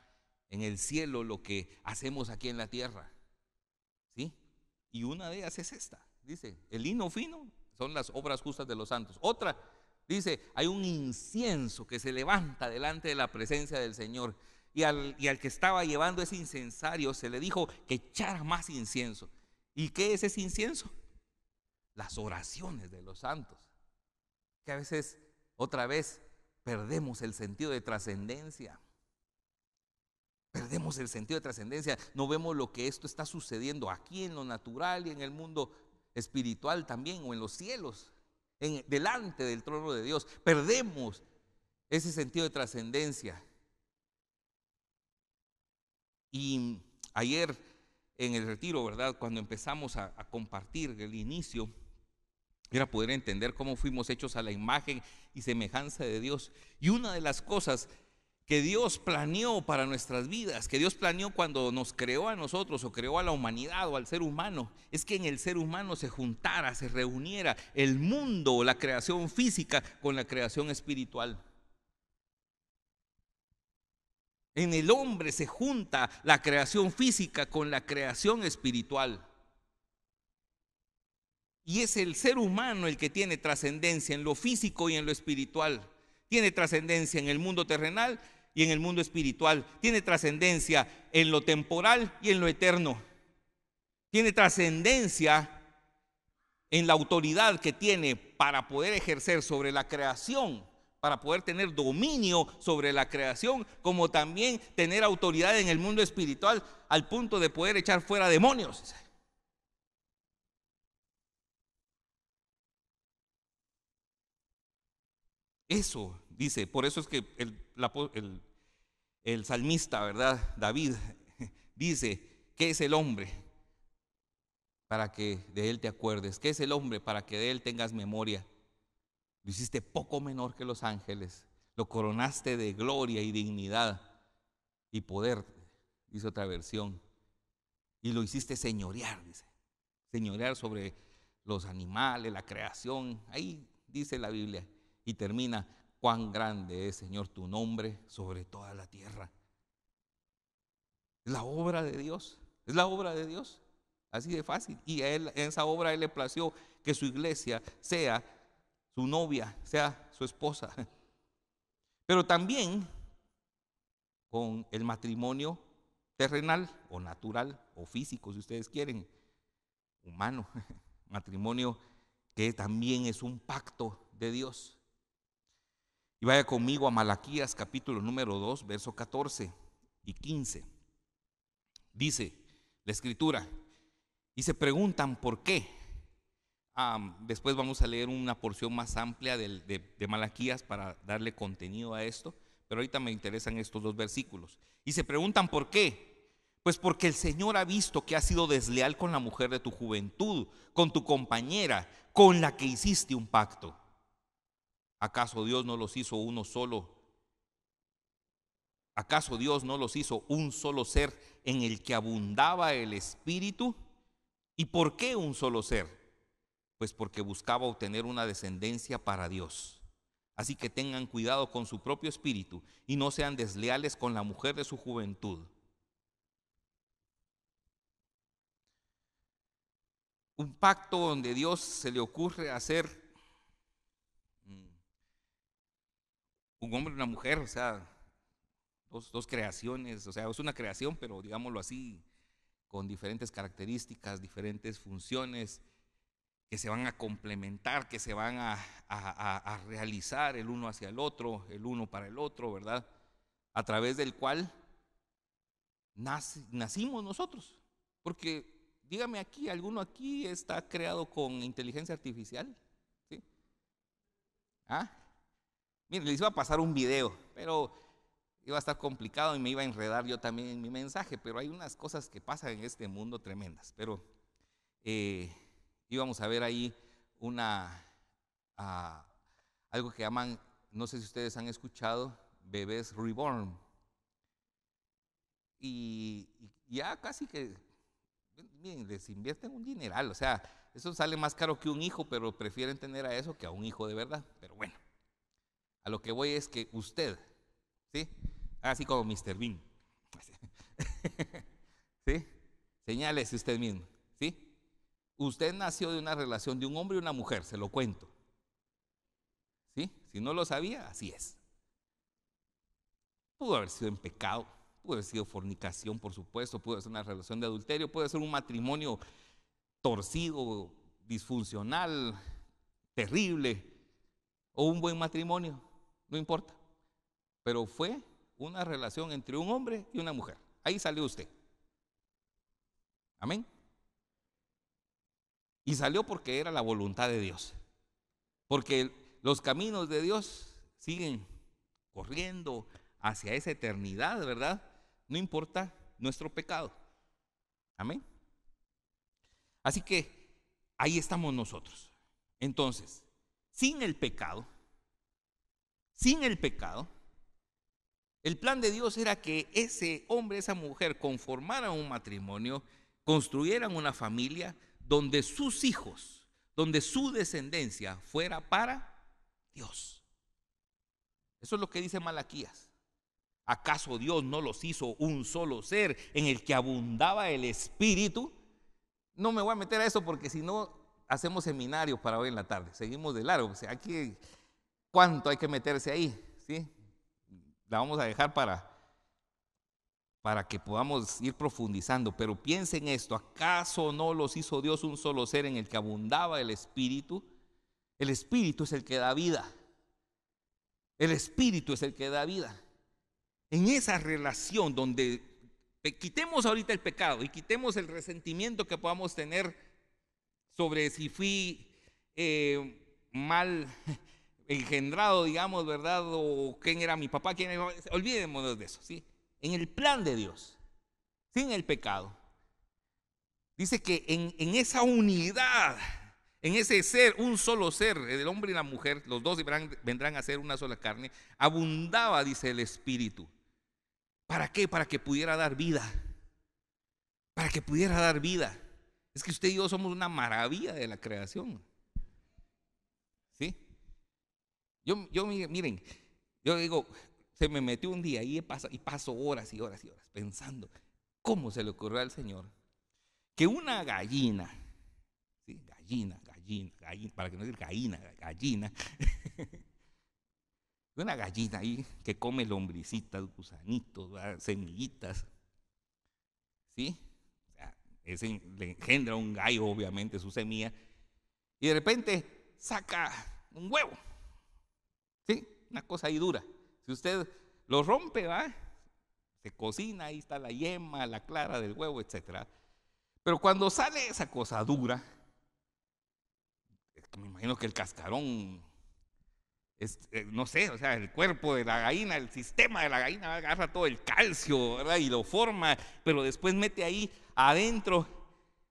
en el cielo lo que hacemos aquí en la tierra. ¿Sí? Y una de ellas es esta. Dice, el lino fino son las obras justas de los santos. Otra, dice, hay un incienso que se levanta delante de la presencia del Señor. Y al que estaba llevando ese incensario se le dijo que echara más incienso. ¿Y qué es ese incienso? Las oraciones de los santos. Que a veces, otra vez, perdemos el sentido de trascendencia. Perdemos el sentido de trascendencia. No vemos lo que esto está sucediendo aquí en lo natural y en el mundo espiritual también, o en los cielos, delante del trono de Dios. Perdemos ese sentido de trascendencia. Y ayer en el retiro, ¿verdad?, cuando empezamos a compartir el inicio, era poder entender cómo fuimos hechos a la imagen y semejanza de Dios. Y una de las cosas que Dios planeó para nuestras vidas, que Dios planeó cuando nos creó a nosotros o creó a la humanidad o al ser humano, es que en el ser humano se juntara, se reuniera el mundo, la creación física con la creación espiritual. En el hombre se junta la creación física con la creación espiritual. Y es el ser humano el que tiene trascendencia en lo físico y en lo espiritual. Tiene trascendencia en el mundo terrenal y en el mundo espiritual. Tiene trascendencia en lo temporal y en lo eterno. Tiene trascendencia en la autoridad que tiene para poder ejercer sobre la creación, para poder tener dominio sobre la creación, como también tener autoridad en el mundo espiritual al punto de poder echar fuera demonios. Eso dice, por eso es que el salmista, ¿verdad? David dice, ¿qué es el hombre para que de él te acuerdes? ¿Qué es el hombre para que de él tengas memoria? Lo hiciste poco menor que los ángeles, lo coronaste de gloria y dignidad y poder, dice otra versión, y lo hiciste señorear, dice, señorear sobre los animales, la creación. Ahí dice la Biblia y termina, cuán grande es, Señor, tu nombre sobre toda la tierra. Es la obra de Dios, es la obra de Dios, así de fácil. Y a él, en esa obra, a él le plació que su iglesia sea su novia, sea su esposa. Pero también con el matrimonio terrenal o natural o físico, si ustedes quieren, humano, matrimonio que también es un pacto de Dios. Y vaya conmigo a Malaquías capítulo número 2, verso 14 y 15. Dice la escritura, y se preguntan por qué. Después vamos a leer una porción más amplia de Malaquías para darle contenido a esto, pero ahorita me interesan estos dos versículos. Y se preguntan por qué. Pues porque el Señor ha visto que has sido desleal con la mujer de tu juventud, con tu compañera, con la que hiciste un pacto. ¿Acaso Dios no los hizo uno solo? ¿Acaso Dios no los hizo un solo ser en el que abundaba el espíritu? ¿Y por qué un solo ser? Pues porque buscaba obtener una descendencia para Dios. Así que tengan cuidado con su propio espíritu y no sean desleales con la mujer de su juventud. Un pacto donde Dios se le ocurre hacer un hombre y una mujer, o sea, dos creaciones, o sea, es una creación, pero digámoslo así, con diferentes características, diferentes funciones, que se van a complementar, que se van a realizar el uno hacia el otro, el uno para el otro, ¿verdad? A través del cual nacimos nosotros. Porque, dígame aquí, ¿alguno aquí está creado con inteligencia artificial? ¿Sí? ¿Ah? Miren, les iba a pasar un video, pero iba a estar complicado y me iba a enredar yo también en mi mensaje, pero hay unas cosas que pasan en este mundo tremendas. Pero íbamos a ver ahí algo que llaman, no sé si ustedes han escuchado, bebés reborn. Y ya casi que, miren, les invierten un dineral, o sea, eso sale más caro que un hijo, pero prefieren tener a eso que a un hijo de verdad. Pero bueno, a lo que voy es que usted, ¿sí? Así como Mr. Bean, ¿sí? Señálese usted mismo, ¿sí? Usted nació de una relación de un hombre y una mujer, se lo cuento. ¿Sí? Si no lo sabía, así es. Pudo haber sido en pecado, pudo haber sido fornicación, por supuesto, pudo ser una relación de adulterio, puede ser un matrimonio torcido, disfuncional, terrible, o un buen matrimonio, no importa. Pero fue una relación entre un hombre y una mujer. Ahí salió usted. Amén. Y salió porque era la voluntad de Dios. Porque los caminos de Dios siguen corriendo hacia esa eternidad, ¿verdad? No importa nuestro pecado. Amén. Así que ahí estamos nosotros. Entonces, sin el pecado, El plan de Dios era que ese hombre, esa mujer conformaran un matrimonio, construyeran una familia donde sus hijos, donde su descendencia fuera para Dios. Eso es lo que dice Malaquías. ¿Acaso Dios no los hizo un solo ser en el que abundaba el Espíritu? No me voy a meter a eso porque si no hacemos seminario para hoy en la tarde. Seguimos de largo. O sea, aquí, ¿cuánto hay que meterse ahí? ¿Sí? La vamos a dejar para que podamos ir profundizando. Pero piensen esto: ¿acaso no los hizo Dios un solo ser en el que abundaba el Espíritu? El Espíritu es el que da vida. El Espíritu es el que da vida. En esa relación donde quitemos ahorita el pecado y quitemos el resentimiento que podamos tener sobre si fui mal engendrado, digamos, ¿verdad? O quién era mi papá, quién era mi mamá. Olvidémonos de eso, ¿sí? En el plan de Dios, sin el pecado, dice que en esa unidad, en ese ser, un solo ser, el hombre y la mujer, los dos vendrán a ser una sola carne, abundaba, dice el Espíritu. ¿Para qué? Para que pudiera dar vida. Para que pudiera dar vida. Es que usted y yo somos una maravilla de la creación. ¿Sí? Miren, yo digo, se me metió un día y paso horas y horas y horas pensando cómo se le ocurrió al Señor que una gallina, ¿sí? Gallina, para que no diga gallina, una gallina ahí que come lombricitas, gusanitos, semillitas, ¿sí? O sea, le engendra un gallo, obviamente, su semilla, y de repente saca un huevo, ¿sí? Una cosa ahí dura. Si usted lo rompe, ¿va? Se cocina, ahí está la yema, la clara del huevo, etc. Pero cuando sale esa cosa dura, me imagino que el cascarón, no sé, o sea, el cuerpo de la gallina, el sistema de la gallina agarra todo el calcio, ¿verdad? Y lo forma, pero después mete ahí adentro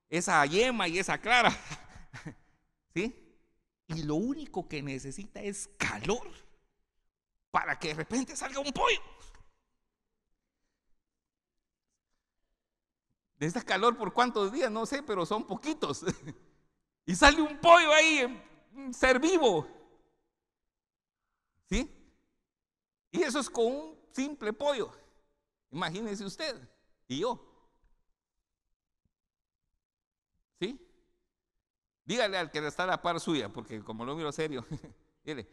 esa yema y esa clara, ¿sí? Y lo único que necesita es calor para que de repente salga un pollo. Necesita calor por cuántos días, no sé, pero son poquitos. Y sale un pollo ahí, un ser vivo, ¿sí? Y eso es con un simple pollo. Imagínese usted y yo, ¿sí? Dígale al que está a la par suya, porque como lo miro serio, dile,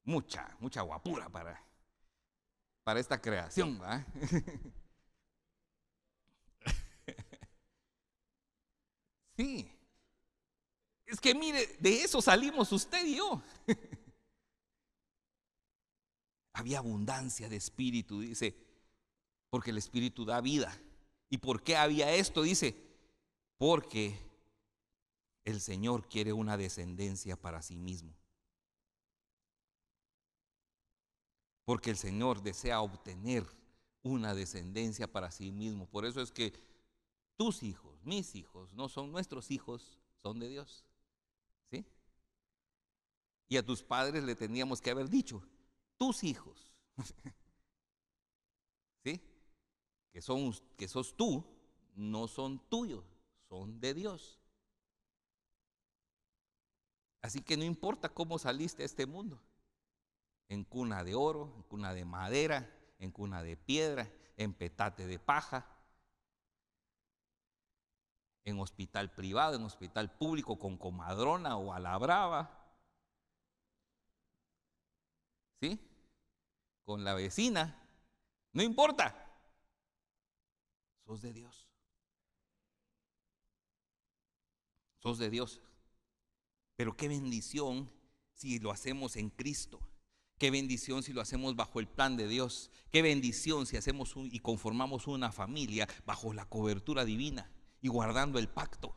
mucha guapura para esta creación, ¿verdad? Sí, es que mire, de eso salimos usted y yo. Había abundancia de espíritu, dice, porque el espíritu da vida. ¿Y por qué había esto? Dice, porque el Señor quiere una descendencia para sí mismo. Porque el Señor desea obtener una descendencia para sí mismo. Por eso es que tus hijos, mis hijos, no son nuestros hijos, son de Dios. ¿Sí? Y a tus padres le tendríamos que haber dicho, tus hijos, ¿sí? Que sos tú, no son tuyos, son de Dios. Así que no importa cómo saliste a este mundo, en cuna de oro, en cuna de madera, en cuna de piedra, en petate de paja, en hospital privado, en hospital público, con comadrona o a la brava, ¿sí? Con la vecina, no importa, sos de Dios. Sos de Dios. Pero qué bendición si lo hacemos en Cristo. Qué bendición si lo hacemos bajo el plan de Dios. Qué bendición si hacemos y conformamos una familia bajo la cobertura divina y guardando el pacto.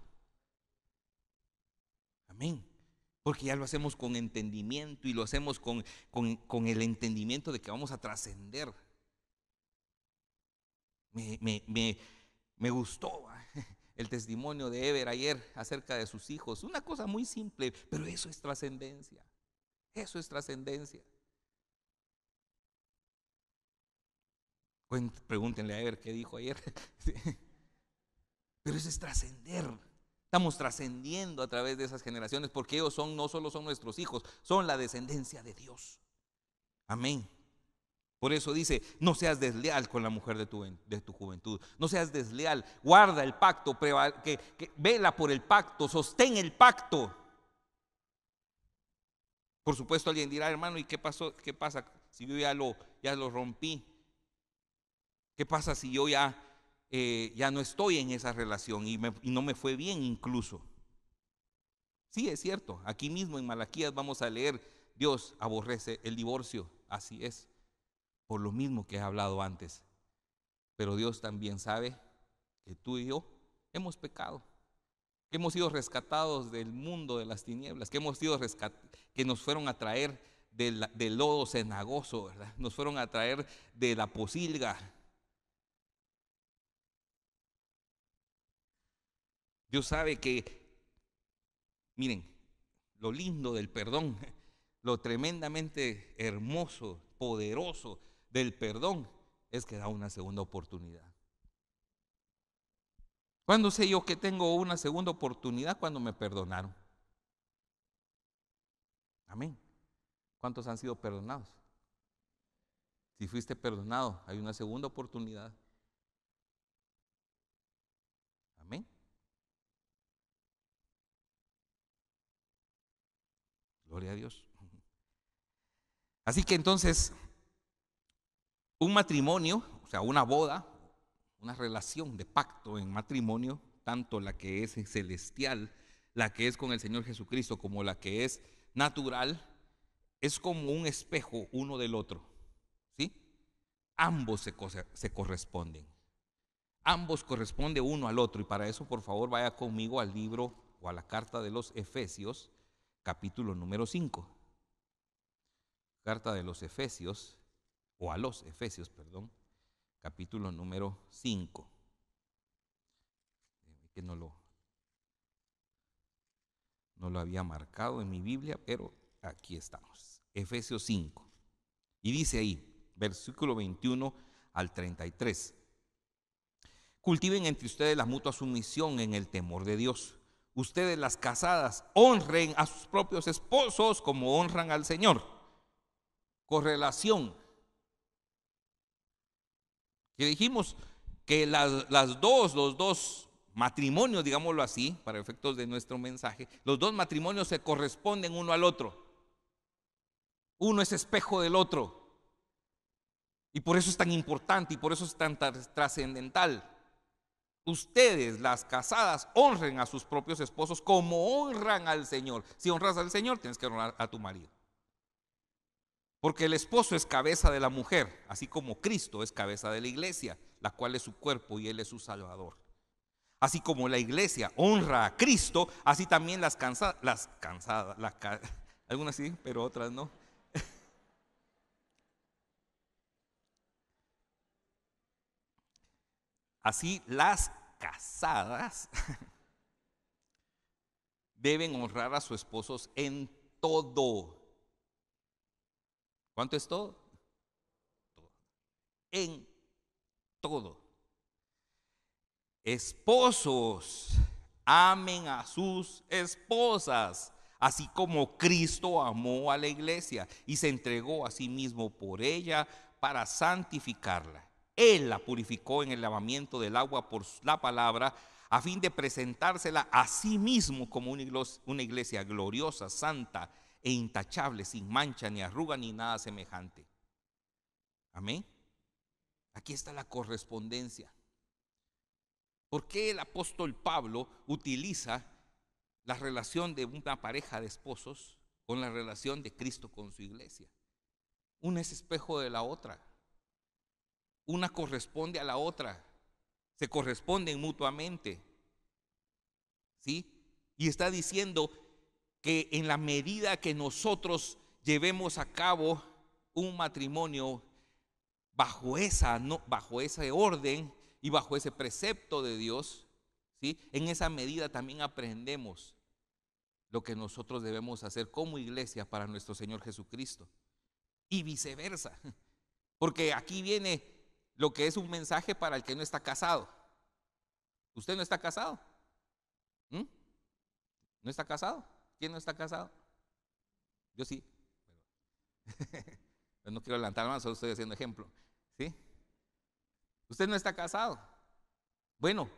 Amén. Porque ya lo hacemos con entendimiento y lo hacemos con el entendimiento de que vamos a trascender. Me gustó el testimonio de Ever ayer acerca de sus hijos. Una cosa muy simple, pero eso es trascendencia. Eso es trascendencia. Pregúntenle a ver qué dijo ayer. Sí. Pero eso es trascender. Estamos trascendiendo a través de esas generaciones, porque ellos no solo son nuestros hijos, son la descendencia de Dios. Amén. Por eso dice: no seas desleal con la mujer de tu juventud. No seas desleal. Guarda el pacto, que vela por el pacto, sostén el pacto. Por supuesto, alguien dirá: hermano, ¿y qué pasó? ¿Qué pasa si yo ya lo rompí? ¿Qué pasa si yo ya no estoy en esa relación y no me fue bien incluso? Sí, es cierto. Aquí mismo en Malaquías vamos a leer: Dios aborrece el divorcio. Así es, por lo mismo que he hablado antes. Pero Dios también sabe que tú y yo hemos pecado, que hemos sido rescatados del mundo de las tinieblas, que nos fueron a traer del lodo cenagoso, ¿verdad? Nos fueron a traer de la posilga. Dios sabe que, miren, lo lindo del perdón, lo tremendamente hermoso, poderoso del perdón, es que da una segunda oportunidad. ¿Cuándo sé yo que tengo una segunda oportunidad? Cuando me perdonaron. Amén. ¿Cuántos han sido perdonados? Si fuiste perdonado, hay una segunda oportunidad. Amén. Gloria a Dios. Así que entonces, un matrimonio, o sea, una boda, una relación de pacto en matrimonio, tanto la que es celestial, la que es con el Señor Jesucristo, como la que es natural, es como un espejo uno del otro, ¿sí? Ambos se corresponden. Ambos corresponden uno al otro. Y para eso, por favor, vaya conmigo al libro o a la carta de los Efesios, capítulo número 5. Carta de los Efesios, o a los Efesios, perdón, capítulo número 5. Que no lo había marcado en mi Biblia, pero aquí estamos. Efesios 5. Y dice ahí, versículo 21 al 33. Cultiven entre ustedes la mutua sumisión en el temor de Dios. Ustedes, las casadas, honren a sus propios esposos como honran al Señor. Correlación. Que dijimos que los dos matrimonios, digámoslo así, para efectos de nuestro mensaje, los dos matrimonios se corresponden uno al otro. Uno es espejo del otro. Y por eso es tan importante y por eso es tan trascendental. Ustedes, las casadas, honren a sus propios esposos como honran al Señor. Si honras al Señor, tienes que honrar a tu marido. Porque el esposo es cabeza de la mujer, así como Cristo es cabeza de la iglesia, la cual es su cuerpo y Él es su Salvador. Así como la iglesia honra a Cristo, así también algunas sí, pero otras no. Así las casadas deben honrar a sus esposos en todo. ¿Cuánto es todo? Todo. En todo. Esposos, amen a sus esposas, así como Cristo amó a la iglesia y se entregó a sí mismo por ella para santificarla. Él la purificó en el lavamiento del agua por la palabra, a fin de presentársela a sí mismo como una iglesia gloriosa, santa e intachable, sin mancha ni arruga ni nada semejante. Amén. Aquí está la correspondencia. ¿Por qué el apóstol Pablo utiliza la relación de una pareja de esposos con la relación de Cristo con su iglesia? Una es espejo de la otra. Una corresponde a la otra. Se corresponden mutuamente. ¿Sí? Y está diciendo que en la medida que nosotros llevemos a cabo un matrimonio bajo ese orden y bajo ese precepto de Dios, ¿sí? En esa medida también aprendemos lo que nosotros debemos hacer como iglesia para nuestro Señor Jesucristo y viceversa, porque aquí viene lo que es un mensaje para el que no está casado. ¿Usted no está casado? ¿Mm? ¿No está casado? ¿Quién no está casado? Yo sí. Pero no quiero levantar la mano, solo estoy haciendo ejemplo. ¿Sí? Usted no está casado. Bueno,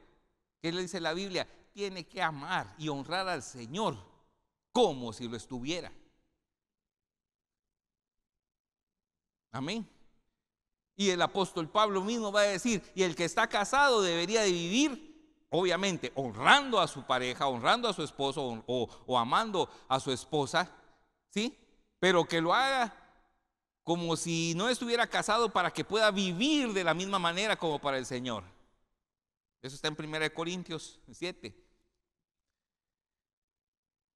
¿qué le dice la Biblia? Tiene que amar y honrar al Señor como si lo estuviera. Amén. Y el apóstol Pablo mismo va a decir, y el que está casado debería de vivir, obviamente, honrando a su pareja, honrando a su esposo o amando a su esposa, ¿sí? Pero que lo haga como si no estuviera casado para que pueda vivir de la misma manera como para el Señor. Eso está en 1 Corintios 7.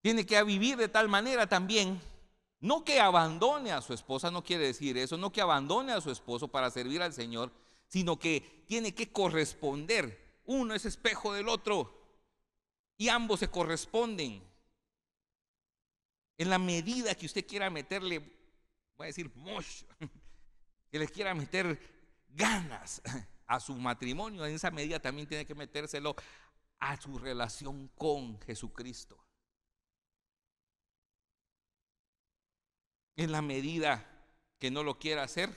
Tiene que vivir de tal manera también. No que abandone a su esposa, no quiere decir eso, no que abandone a su esposo para servir al Señor, sino que tiene que corresponder. Uno es espejo del otro y ambos se corresponden. En la medida que usted quiera meterle, voy a decir, que le quiera meter ganas a su matrimonio, en esa medida también tiene que metérselo a su relación con Jesucristo. En la medida que no lo quiera hacer,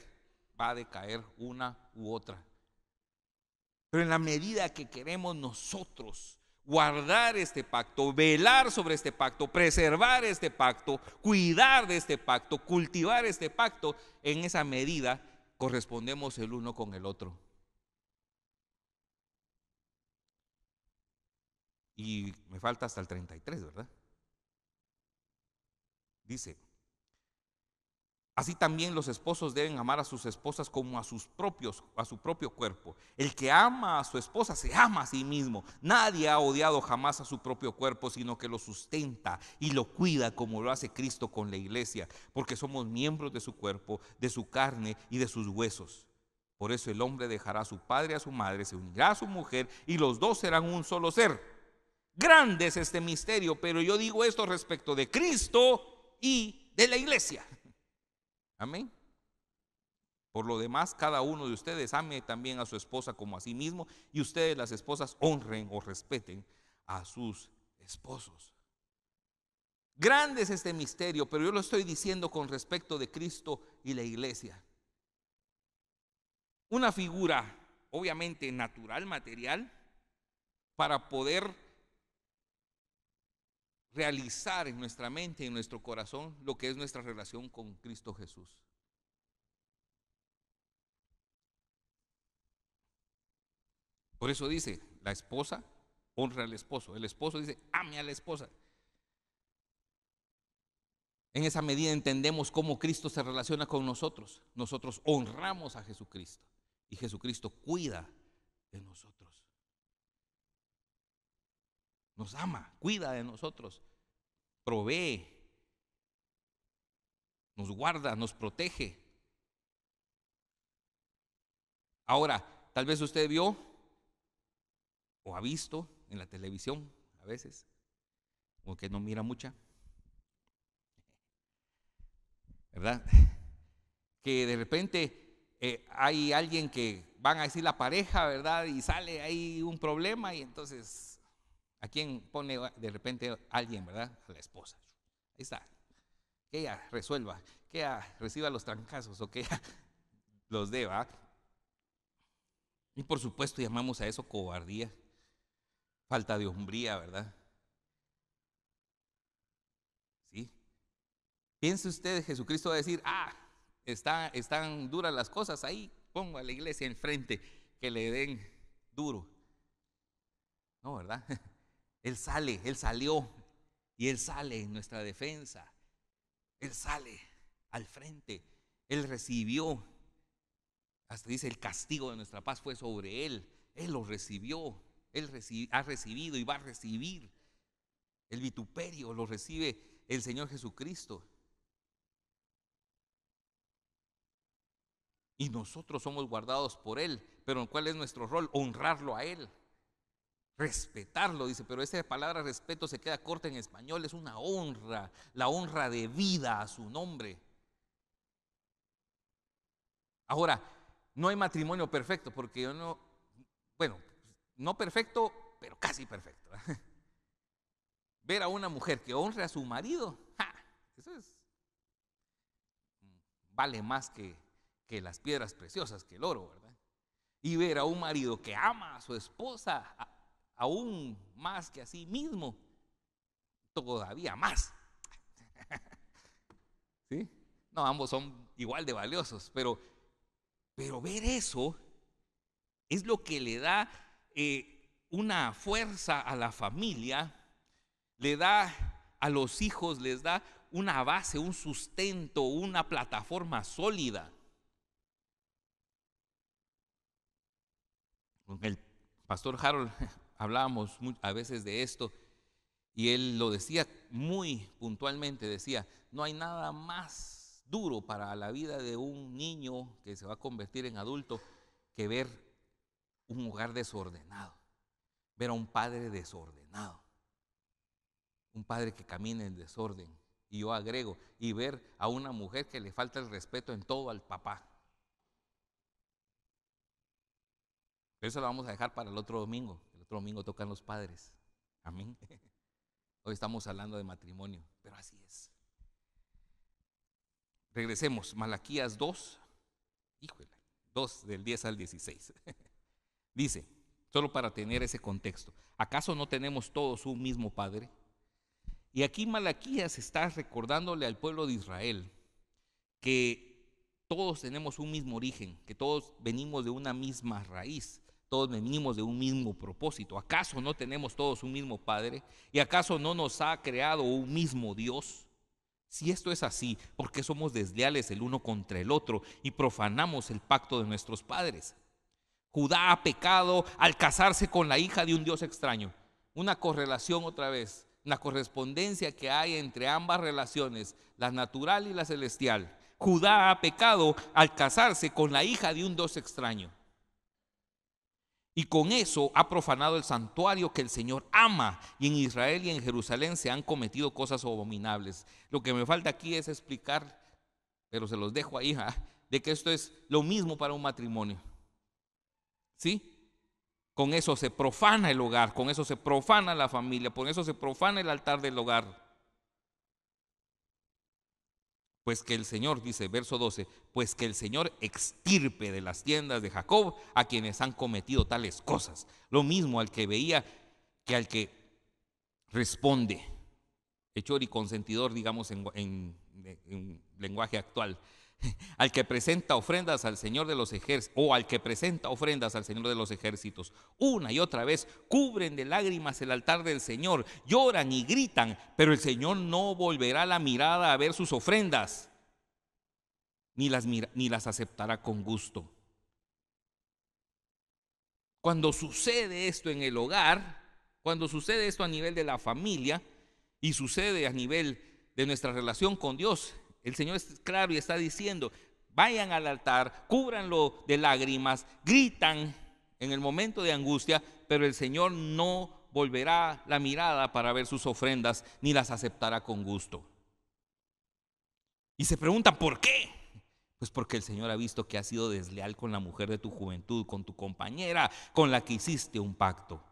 va a decaer una u otra. Pero en la medida que queremos nosotros guardar este pacto, velar sobre este pacto, preservar este pacto, cuidar de este pacto, cultivar este pacto, en esa medida correspondemos el uno con el otro. Y me falta hasta el 33, ¿verdad? Dice: así también los esposos deben amar a sus esposas como a su propio cuerpo. El que ama a su esposa se ama a sí mismo. Nadie ha odiado jamás a su propio cuerpo, sino que lo sustenta y lo cuida como lo hace Cristo con la iglesia, porque somos miembros de su cuerpo, de su carne y de sus huesos. Por eso el hombre dejará a su padre y a su madre, se unirá a su mujer y los dos serán un solo ser. Grande es este misterio, pero yo digo esto respecto de Cristo y de la iglesia. Amén. Por lo demás, cada uno de ustedes ame también a su esposa como a sí mismo, y ustedes, las esposas, honren o respeten a sus esposos. Grande es este misterio, pero yo lo estoy diciendo con respecto de Cristo y la iglesia. Una figura, obviamente natural, material, para poder realizar en nuestra mente y en nuestro corazón lo que es nuestra relación con Cristo Jesús. Por eso dice, la esposa honra al esposo. El esposo dice, ame a la esposa. En esa medida entendemos cómo Cristo se relaciona con nosotros. Nosotros honramos a Jesucristo y Jesucristo cuida de nosotros. Nos ama, cuida de nosotros, provee, nos guarda, nos protege. Ahora, tal vez usted vio o ha visto en la televisión a veces, como que no mira mucha, ¿verdad? Que de repente hay alguien que van a decir la pareja, ¿verdad? Y sale ahí un problema y entonces, ¿a quién pone de repente alguien, ¿verdad? A la esposa. Ahí está. Que ella resuelva, que ella reciba los trancazos o que ella los dé, ¿verdad? Y por supuesto llamamos a eso cobardía, falta de hombría, ¿verdad? ¿Sí? Piense usted, Jesucristo va a decir, están duras las cosas, ahí pongo a la iglesia enfrente, que le den duro. No, ¿verdad? Él salió y Él sale en nuestra defensa. Él sale al frente, Él recibió, hasta dice el castigo de nuestra paz fue sobre Él. Él lo recibió, ha recibido y va a recibir. El vituperio lo recibe el Señor Jesucristo. Y nosotros somos guardados por Él. Pero ¿cuál es nuestro rol? Honrarlo a Él, respetarlo, dice. Pero esa palabra respeto se queda corta en español. Es una honra, la honra de vida a su nombre. Ahora, no hay matrimonio perfecto, porque yo no, bueno, no perfecto, pero casi perfecto. Ver a una mujer que honre a su marido, ¡ja! Eso vale más que las piedras preciosas, que el oro, ¿verdad? Y ver a un marido que ama a su esposa aún más que a sí mismo, todavía más. ¿Sí? No, ambos son igual de valiosos, pero ver eso es lo que le da una fuerza a la familia, le da a los hijos, les da una base, un sustento, una plataforma sólida. Con el pastor Harold hablábamos a veces de esto y él lo decía muy puntualmente, decía, no hay nada más duro para la vida de un niño que se va a convertir en adulto que ver un hogar desordenado, ver a un padre desordenado, un padre que camina en desorden. Y yo agrego, y ver a una mujer que le falta el respeto en todo al papá. Pero eso lo vamos a dejar para el otro domingo. El otro domingo tocan los padres. Amén. Hoy estamos hablando de matrimonio, pero así es. Regresemos, Malaquías 2, híjole, 2 del 10 al 16. Dice, solo para tener ese contexto, ¿acaso no tenemos todos un mismo Padre? Y aquí Malaquías está recordándole al pueblo de Israel que todos tenemos un mismo origen, que todos venimos de una misma raíz, todos venimos de un mismo propósito. ¿Acaso no tenemos todos un mismo Padre? ¿Y acaso no nos ha creado un mismo Dios? Si esto es así, ¿por qué somos desleales el uno contra el otro y profanamos el pacto de nuestros padres? Judá ha pecado al casarse con la hija de un Dios extraño. Una correlación otra vez, una correspondencia que hay entre ambas relaciones, la natural y la celestial. Judá ha pecado al casarse con la hija de un Dios extraño. Y con eso ha profanado el santuario que el Señor ama. Y en Israel y en Jerusalén se han cometido cosas abominables. Lo que me falta aquí es explicar, pero se los dejo ahí, de que esto es lo mismo para un matrimonio. ¿Sí? Con eso se profana el hogar, con eso se profana la familia, con eso se profana el altar del hogar. Pues que el Señor, dice verso 12, pues que el Señor extirpe de las tiendas de Jacob a quienes han cometido tales cosas. Lo mismo al que veía que al que responde. Hechor y consentidor, digamos en lenguaje actual. Al que presenta ofrendas al Señor de los ejércitos, o al que presenta ofrendas al Señor de los ejércitos, una y otra vez cubren de lágrimas el altar del Señor, lloran y gritan, pero el Señor no volverá la mirada a ver sus ofrendas, ni las aceptará con gusto. Cuando sucede esto en el hogar, cuando sucede esto a nivel de la familia y sucede a nivel de nuestra relación con Dios, el Señor es claro y está diciendo, vayan al altar, cúbranlo de lágrimas, gritan en el momento de angustia, pero el Señor no volverá la mirada para ver sus ofrendas, ni las aceptará con gusto. Y se preguntan, ¿por qué? Pues porque el Señor ha visto que has sido desleal con la mujer de tu juventud, con tu compañera, con la que hiciste un pacto.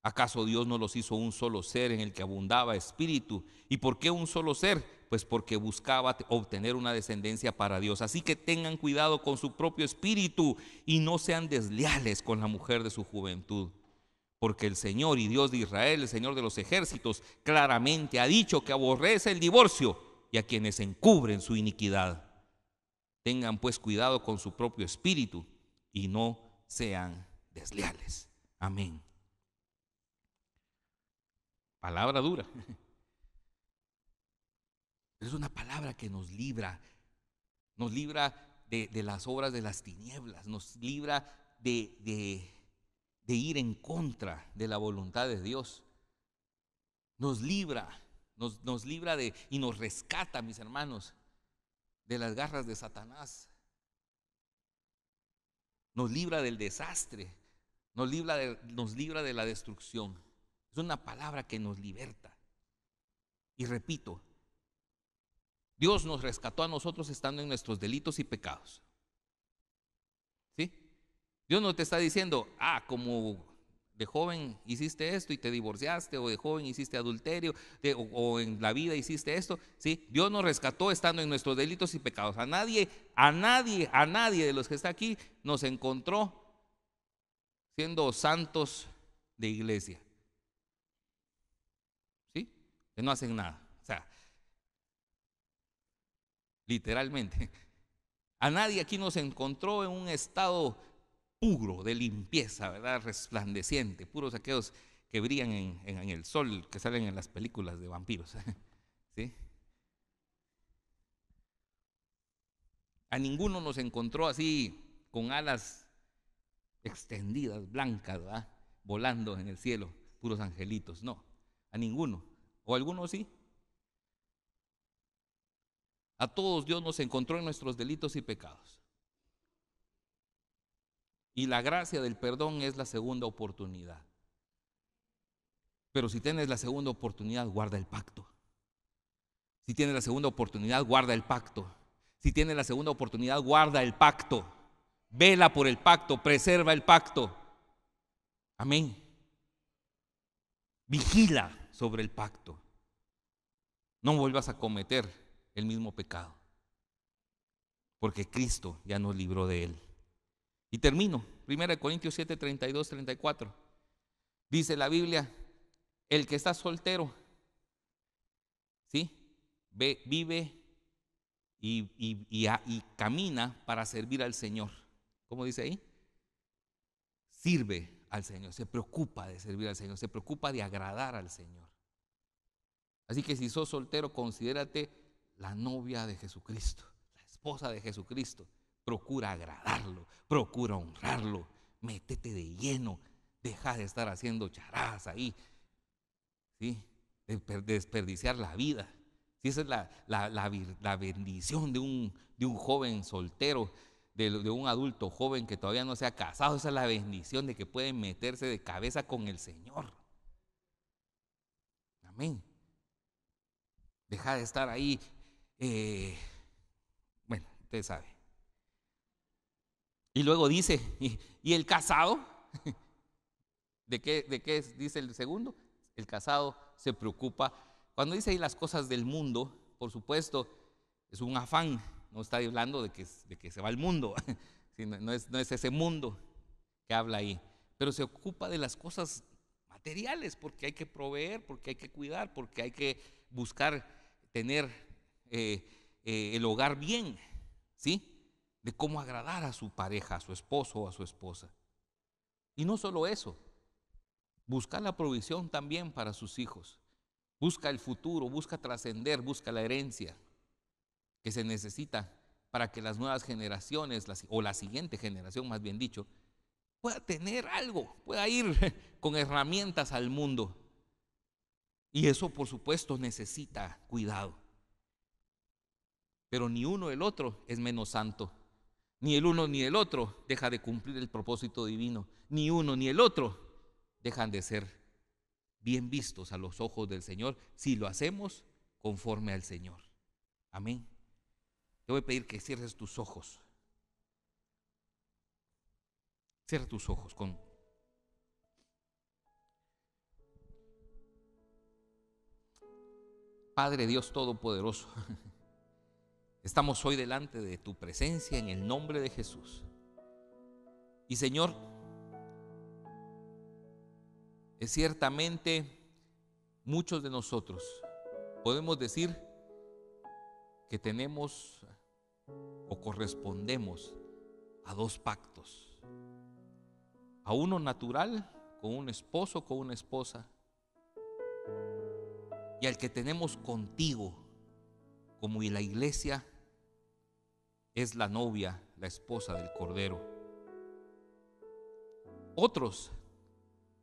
¿Acaso Dios no los hizo un solo ser en el que abundaba espíritu? ¿Y por qué un solo ser? Pues porque buscaba obtener una descendencia para Dios. Así que tengan cuidado con su propio espíritu y no sean desleales con la mujer de su juventud. Porque el Señor y Dios de Israel, el Señor de los ejércitos, claramente ha dicho que aborrece el divorcio y a quienes encubren su iniquidad. Tengan pues cuidado con su propio espíritu y no sean desleales. Amén. Palabra dura. Es una palabra que nos libra de las obras de las tinieblas, nos libra de ir en contra de la voluntad de Dios. Nos libra y nos rescata, mis hermanos, de las garras de Satanás. Nos libra del desastre, nos libra de la destrucción. Es una palabra que nos liberta. Y repito, Dios nos rescató a nosotros estando en nuestros delitos y pecados. Dios no te está diciendo, como de joven hiciste esto y te divorciaste, o de joven hiciste adulterio, o en la vida hiciste esto. ¿Sí? Dios nos rescató estando en nuestros delitos y pecados. A nadie de los que está aquí nos encontró siendo santos de iglesia. ¿Sí? Que no hacen nada. O sea, literalmente. A nadie aquí nos encontró en un estado puro de limpieza, ¿verdad? Resplandeciente, puros aquellos que brillan en el sol, que salen en las películas de vampiros. ¿Sí? A ninguno nos encontró así con alas extendidas, blancas, ¿verdad? Volando en el cielo, puros angelitos. No, a ninguno. O a algunos sí. A todos Dios nos encontró en nuestros delitos y pecados. Y la gracia del perdón es la segunda oportunidad. Pero si tienes la segunda oportunidad, guarda el pacto. Si tienes la segunda oportunidad, guarda el pacto. Si tienes la segunda oportunidad, guarda el pacto. Vela por el pacto, preserva el pacto. Amén. Vigila sobre el pacto. No vuelvas a cometer el mismo pecado, porque Cristo ya nos libró de él. Y termino, 1 Corintios 7, 32, 34. Dice la Biblia, el que está soltero, ¿sí? Vive y camina para servir al Señor. ¿Cómo dice ahí? Sirve al Señor, se preocupa de servir al Señor, se preocupa de agradar al Señor. Así que si sos soltero, considérate la novia de Jesucristo, la esposa de Jesucristo. Procura agradarlo, procura honrarlo, métete de lleno, deja de estar haciendo charadas ahí, ¿sí? De desperdiciar la vida. Si esa es la bendición de un joven soltero, de un adulto joven que todavía no se ha casado, esa es la bendición de que puede meterse de cabeza con el Señor. Amén. Deja de estar ahí, bueno, usted sabe. Y luego dice, ¿y el casado? ¿De qué dice el segundo? El casado se preocupa. Cuando dice ahí las cosas del mundo, por supuesto, es un afán. No está hablando de que se va al mundo. No es ese mundo que habla ahí. Pero se ocupa de las cosas materiales, porque hay que proveer, porque hay que cuidar, porque hay que buscar tener el hogar bien, ¿sí? De cómo agradar a su pareja, a su esposo o a su esposa. Y no solo eso, busca la provisión también para sus hijos. Busca el futuro, busca trascender, busca la herencia que se necesita para que las nuevas generaciones, o la siguiente generación más bien dicho, pueda tener algo, pueda ir con herramientas al mundo. Y eso por supuesto necesita cuidado. Pero ni uno ni el otro es menos santo. Ni el uno ni el otro deja de cumplir el propósito divino. Ni uno ni el otro dejan de ser bien vistos a los ojos del Señor si lo hacemos conforme al Señor. Amén. Te voy a pedir que cierres tus ojos. Cierra tus ojos con... Padre Dios Todopoderoso, estamos hoy delante de tu presencia en el nombre de Jesús. Y Señor, es ciertamente muchos de nosotros podemos decir que tenemos o correspondemos a dos pactos. A uno natural, con un esposo, con una esposa, y al que tenemos contigo, como la iglesia es la novia, la esposa del Cordero. Otros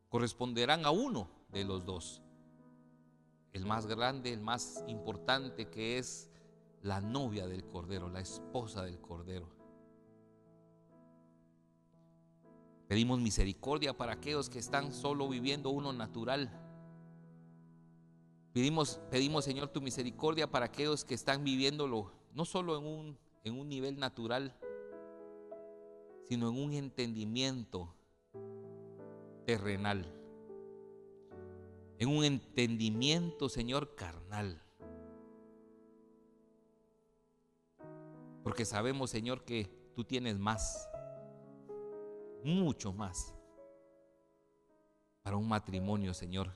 corresponderán a uno de los dos, el más grande, el más importante, que es la novia del Cordero, la esposa del Cordero. Pedimos misericordia para aquellos que están solo viviendo uno natural. Pedimos, Señor, tu misericordia para aquellos que están viviéndolo no solo en un nivel natural, sino en un entendimiento terrenal, en un entendimiento, Señor, carnal. Porque sabemos, Señor, que tú tienes más, mucho más, para un matrimonio, Señor,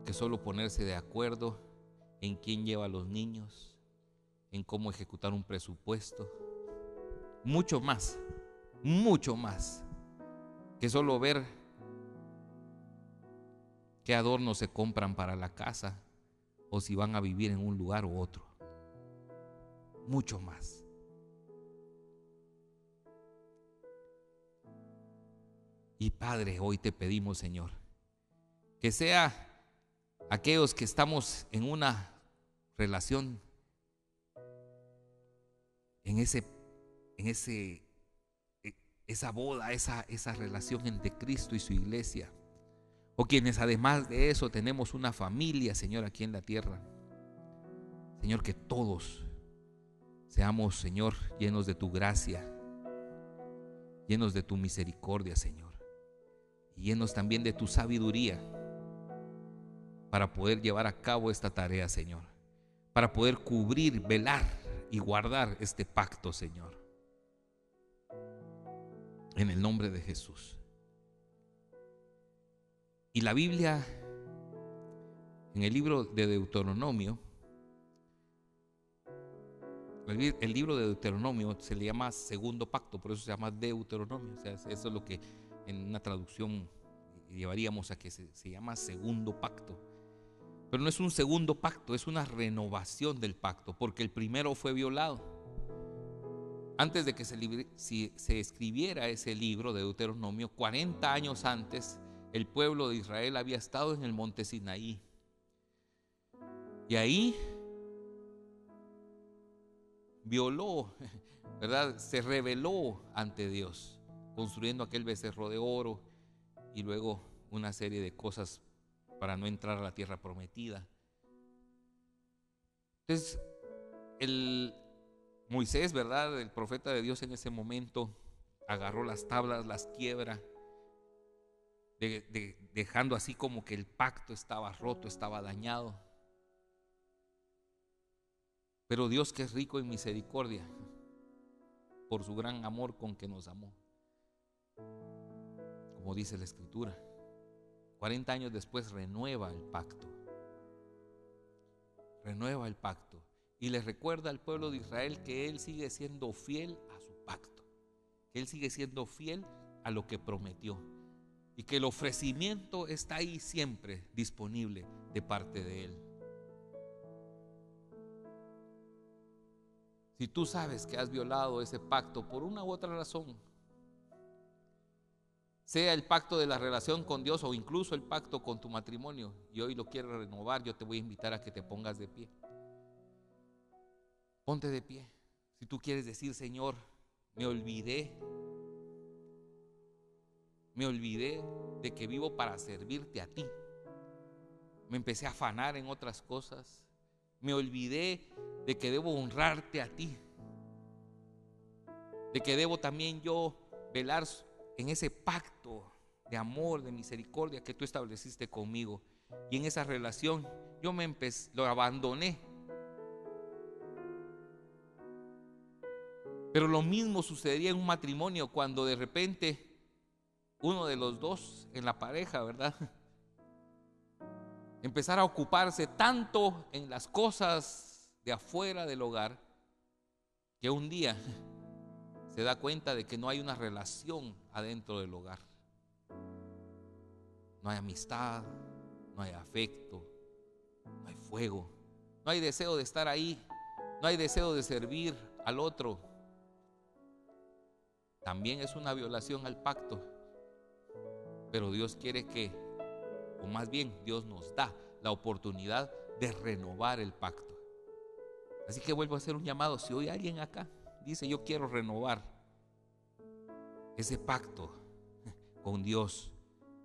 que solo ponerse de acuerdo en quién lleva a los niños, en cómo ejecutar un presupuesto. Mucho más que solo ver qué adornos se compran para la casa o si van a vivir en un lugar u otro. Mucho más. Y Padre, hoy te pedimos, Señor, que sea aquellos que estamos en una relación, esa boda, esa relación entre Cristo y su iglesia, o quienes además de eso tenemos una familia, Señor, aquí en la tierra. Señor, que todos seamos, Señor, llenos de tu gracia, llenos de tu misericordia, Señor, y llenos también de tu sabiduría para poder llevar a cabo esta tarea, Señor, para poder cubrir, velar y guardar este pacto, Señor, en el nombre de Jesús. Y la Biblia, en el libro de Deuteronomio, el libro de Deuteronomio se le llama segundo pacto, por eso se llama Deuteronomio. O sea, eso es lo que en una traducción llevaríamos a que se llama segundo pacto. Pero no es un segundo pacto, es una renovación del pacto, porque el primero fue violado. Antes de que se escribiera ese libro de Deuteronomio, 40 años antes, el pueblo de Israel había estado en el monte Sinaí. Y ahí violó, ¿verdad? Se rebeló ante Dios, construyendo aquel becerro de oro y luego una serie de cosas para no entrar a la tierra prometida. Entonces, Moisés, ¿verdad? El profeta de Dios en ese momento agarró las tablas, las quiebra, dejando así como que el pacto estaba roto, estaba dañado. Pero Dios, que es rico en misericordia, por su gran amor con que nos amó, como dice la Escritura, 40 años después renueva el pacto. Renueva el pacto y le recuerda al pueblo de Israel que Él sigue siendo fiel a su pacto, que Él sigue siendo fiel a lo que prometió y que el ofrecimiento está ahí siempre disponible de parte de Él. Si tú sabes que has violado ese pacto por una u otra razón, sea el pacto de la relación con Dios o incluso el pacto con tu matrimonio, y hoy lo quiero renovar, yo te voy a invitar a que te pongas de pie. Ponte de pie. Si tú quieres decir: Señor, me olvidé de que vivo para servirte a ti. Me empecé a afanar en otras cosas. Me olvidé de que debo honrarte a ti, de que debo también yo velar en ese pacto de amor, de misericordia que tú estableciste conmigo. Y en esa relación yo lo abandoné. Pero lo mismo sucedería en un matrimonio cuando de repente uno de los dos en la pareja, ¿verdad?, empezara a ocuparse tanto en las cosas de afuera del hogar que un día se da cuenta de que no hay una relación adentro del hogar. No hay amistad, no hay afecto, no hay fuego, no hay deseo de estar ahí, no hay deseo de servir al otro. También es una violación al pacto. Pero Dios quiere que, o más bien Dios nos da la oportunidad de renovar el pacto. Así que vuelvo a hacer un llamado. Si hoy alguien acá dice: yo quiero renovar ese pacto con Dios,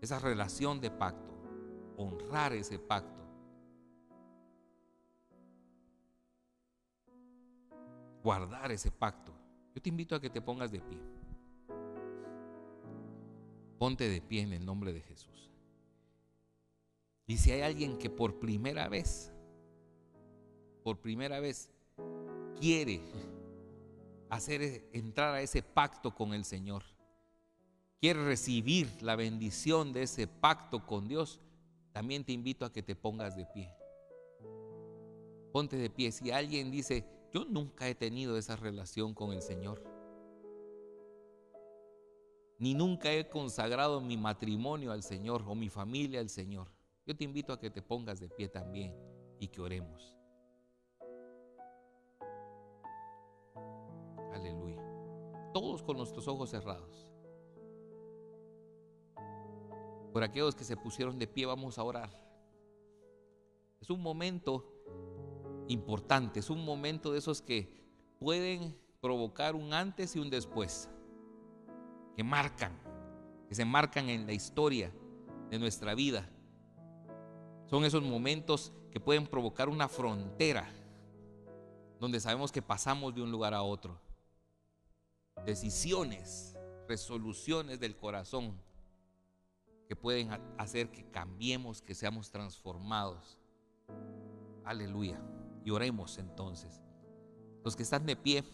esa relación de pacto, honrar ese pacto, guardar ese pacto, yo te invito a que te pongas de pie. Ponte de pie en el nombre de Jesús. Y si hay alguien que por primera vez quiere entrar a ese pacto con el Señor, quiere recibir la bendición de ese pacto con Dios, también te invito a que te pongas de pie. Ponte de pie. Si alguien dice, yo nunca he tenido esa relación con el Señor, ni nunca he consagrado mi matrimonio al Señor o mi familia al Señor, yo te invito a que te pongas de pie también y que oremos. Aleluya. Todos con nuestros ojos cerrados. Por aquellos que se pusieron de pie, vamos a orar. Es un momento importante, es un momento de esos que pueden provocar un antes y un después, que se marcan en la historia de nuestra vida. Son esos momentos que pueden provocar una frontera donde sabemos que pasamos de un lugar a otro. Decisiones, resoluciones del corazón que pueden hacer que cambiemos, que seamos transformados. Aleluya. Y oremos entonces. Los que están de pie,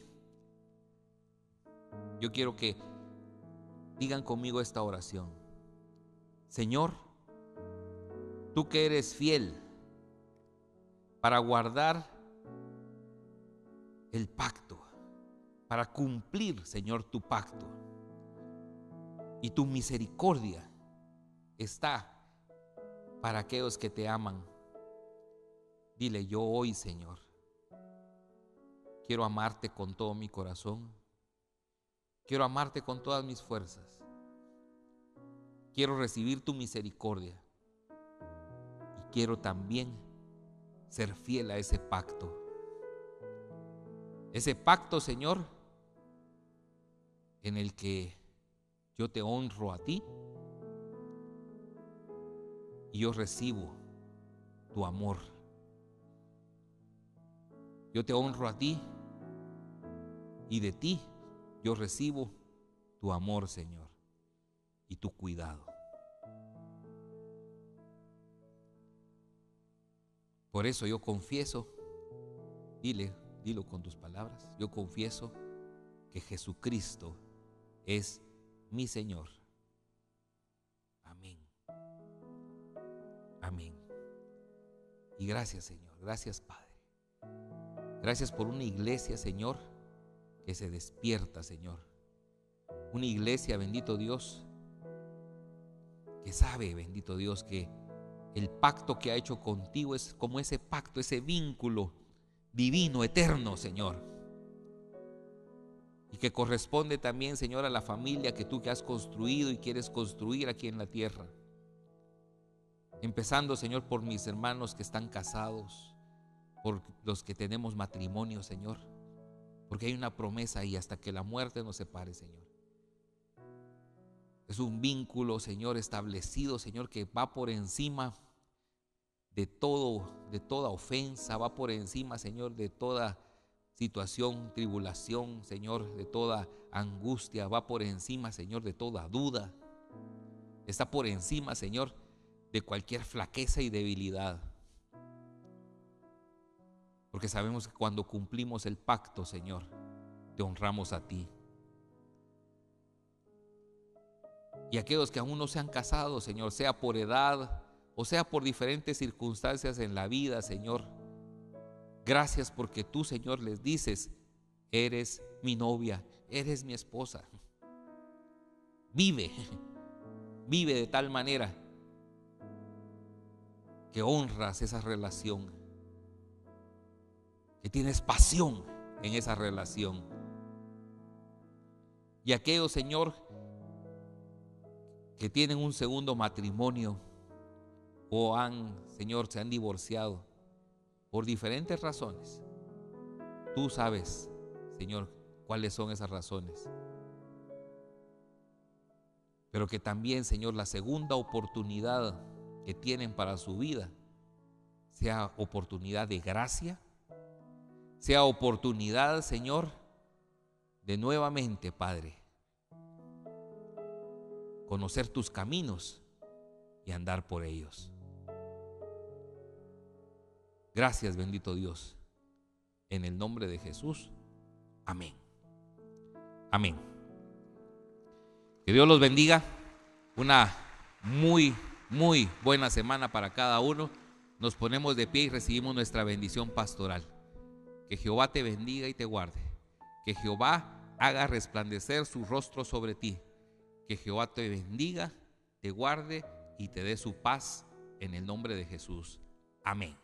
yo quiero que digan conmigo esta oración. Señor, tú que eres fiel para guardar el pacto, para cumplir, Señor, tu pacto, y tu misericordia está para aquellos que te aman. Dile, yo hoy, Señor, quiero amarte con todo mi corazón, quiero amarte con todas mis fuerzas, quiero recibir tu misericordia y quiero también ser fiel a ese pacto. Ese pacto, Señor, en el que yo te honro a ti y yo recibo tu amor. Yo te honro a ti y de ti yo recibo tu amor, Señor, y tu cuidado. Por eso yo confieso, dilo con tus palabras, yo confieso que Jesucristo es mi Señor. Amén. Amén. Y gracias, Señor. Gracias, Padre. Gracias por una iglesia, Señor, que se despierta, Señor. Una iglesia, bendito Dios, que sabe, bendito Dios, que el pacto que ha hecho contigo es como ese pacto, ese vínculo divino, eterno, Señor. Y que corresponde también, Señor, a la familia que tú que has construido y quieres construir aquí en la tierra. Empezando, Señor, por mis hermanos que están casados, por los que tenemos matrimonio, Señor, porque hay una promesa y hasta que la muerte nos separe, Señor. Es un vínculo, Señor, establecido, Señor, que va por encima de toda ofensa, va por encima, Señor, de toda situación, tribulación, Señor, de toda angustia, va por encima, Señor, de toda duda. Está por encima, Señor, de cualquier flaqueza y debilidad. Porque sabemos que cuando cumplimos el pacto, Señor, te honramos a ti. Y aquellos que aún no se han casado, Señor, sea por edad o sea por diferentes circunstancias en la vida, Señor, gracias porque tú, Señor, les dices, eres mi novia, eres mi esposa. Vive de tal manera que honras esa relación, que tienes pasión en esa relación. Y aquellos, Señor, que tienen un segundo matrimonio o Señor, se han divorciado por diferentes razones. Tú sabes, Señor, cuáles son esas razones. Pero que también, Señor, la segunda oportunidad que tienen para su vida sea oportunidad de gracia, sea oportunidad, Señor, de nuevamente, Padre, conocer tus caminos y andar por ellos. Gracias, bendito Dios. En el nombre de Jesús. Amén. Amén. Que Dios los bendiga. Una muy buena semana para cada uno. Nos ponemos de pie y recibimos nuestra bendición pastoral. Que Jehová te bendiga y te guarde. Que Jehová haga resplandecer su rostro sobre ti. Que Jehová te bendiga, te guarde y te dé su paz en el nombre de Jesús. Amén.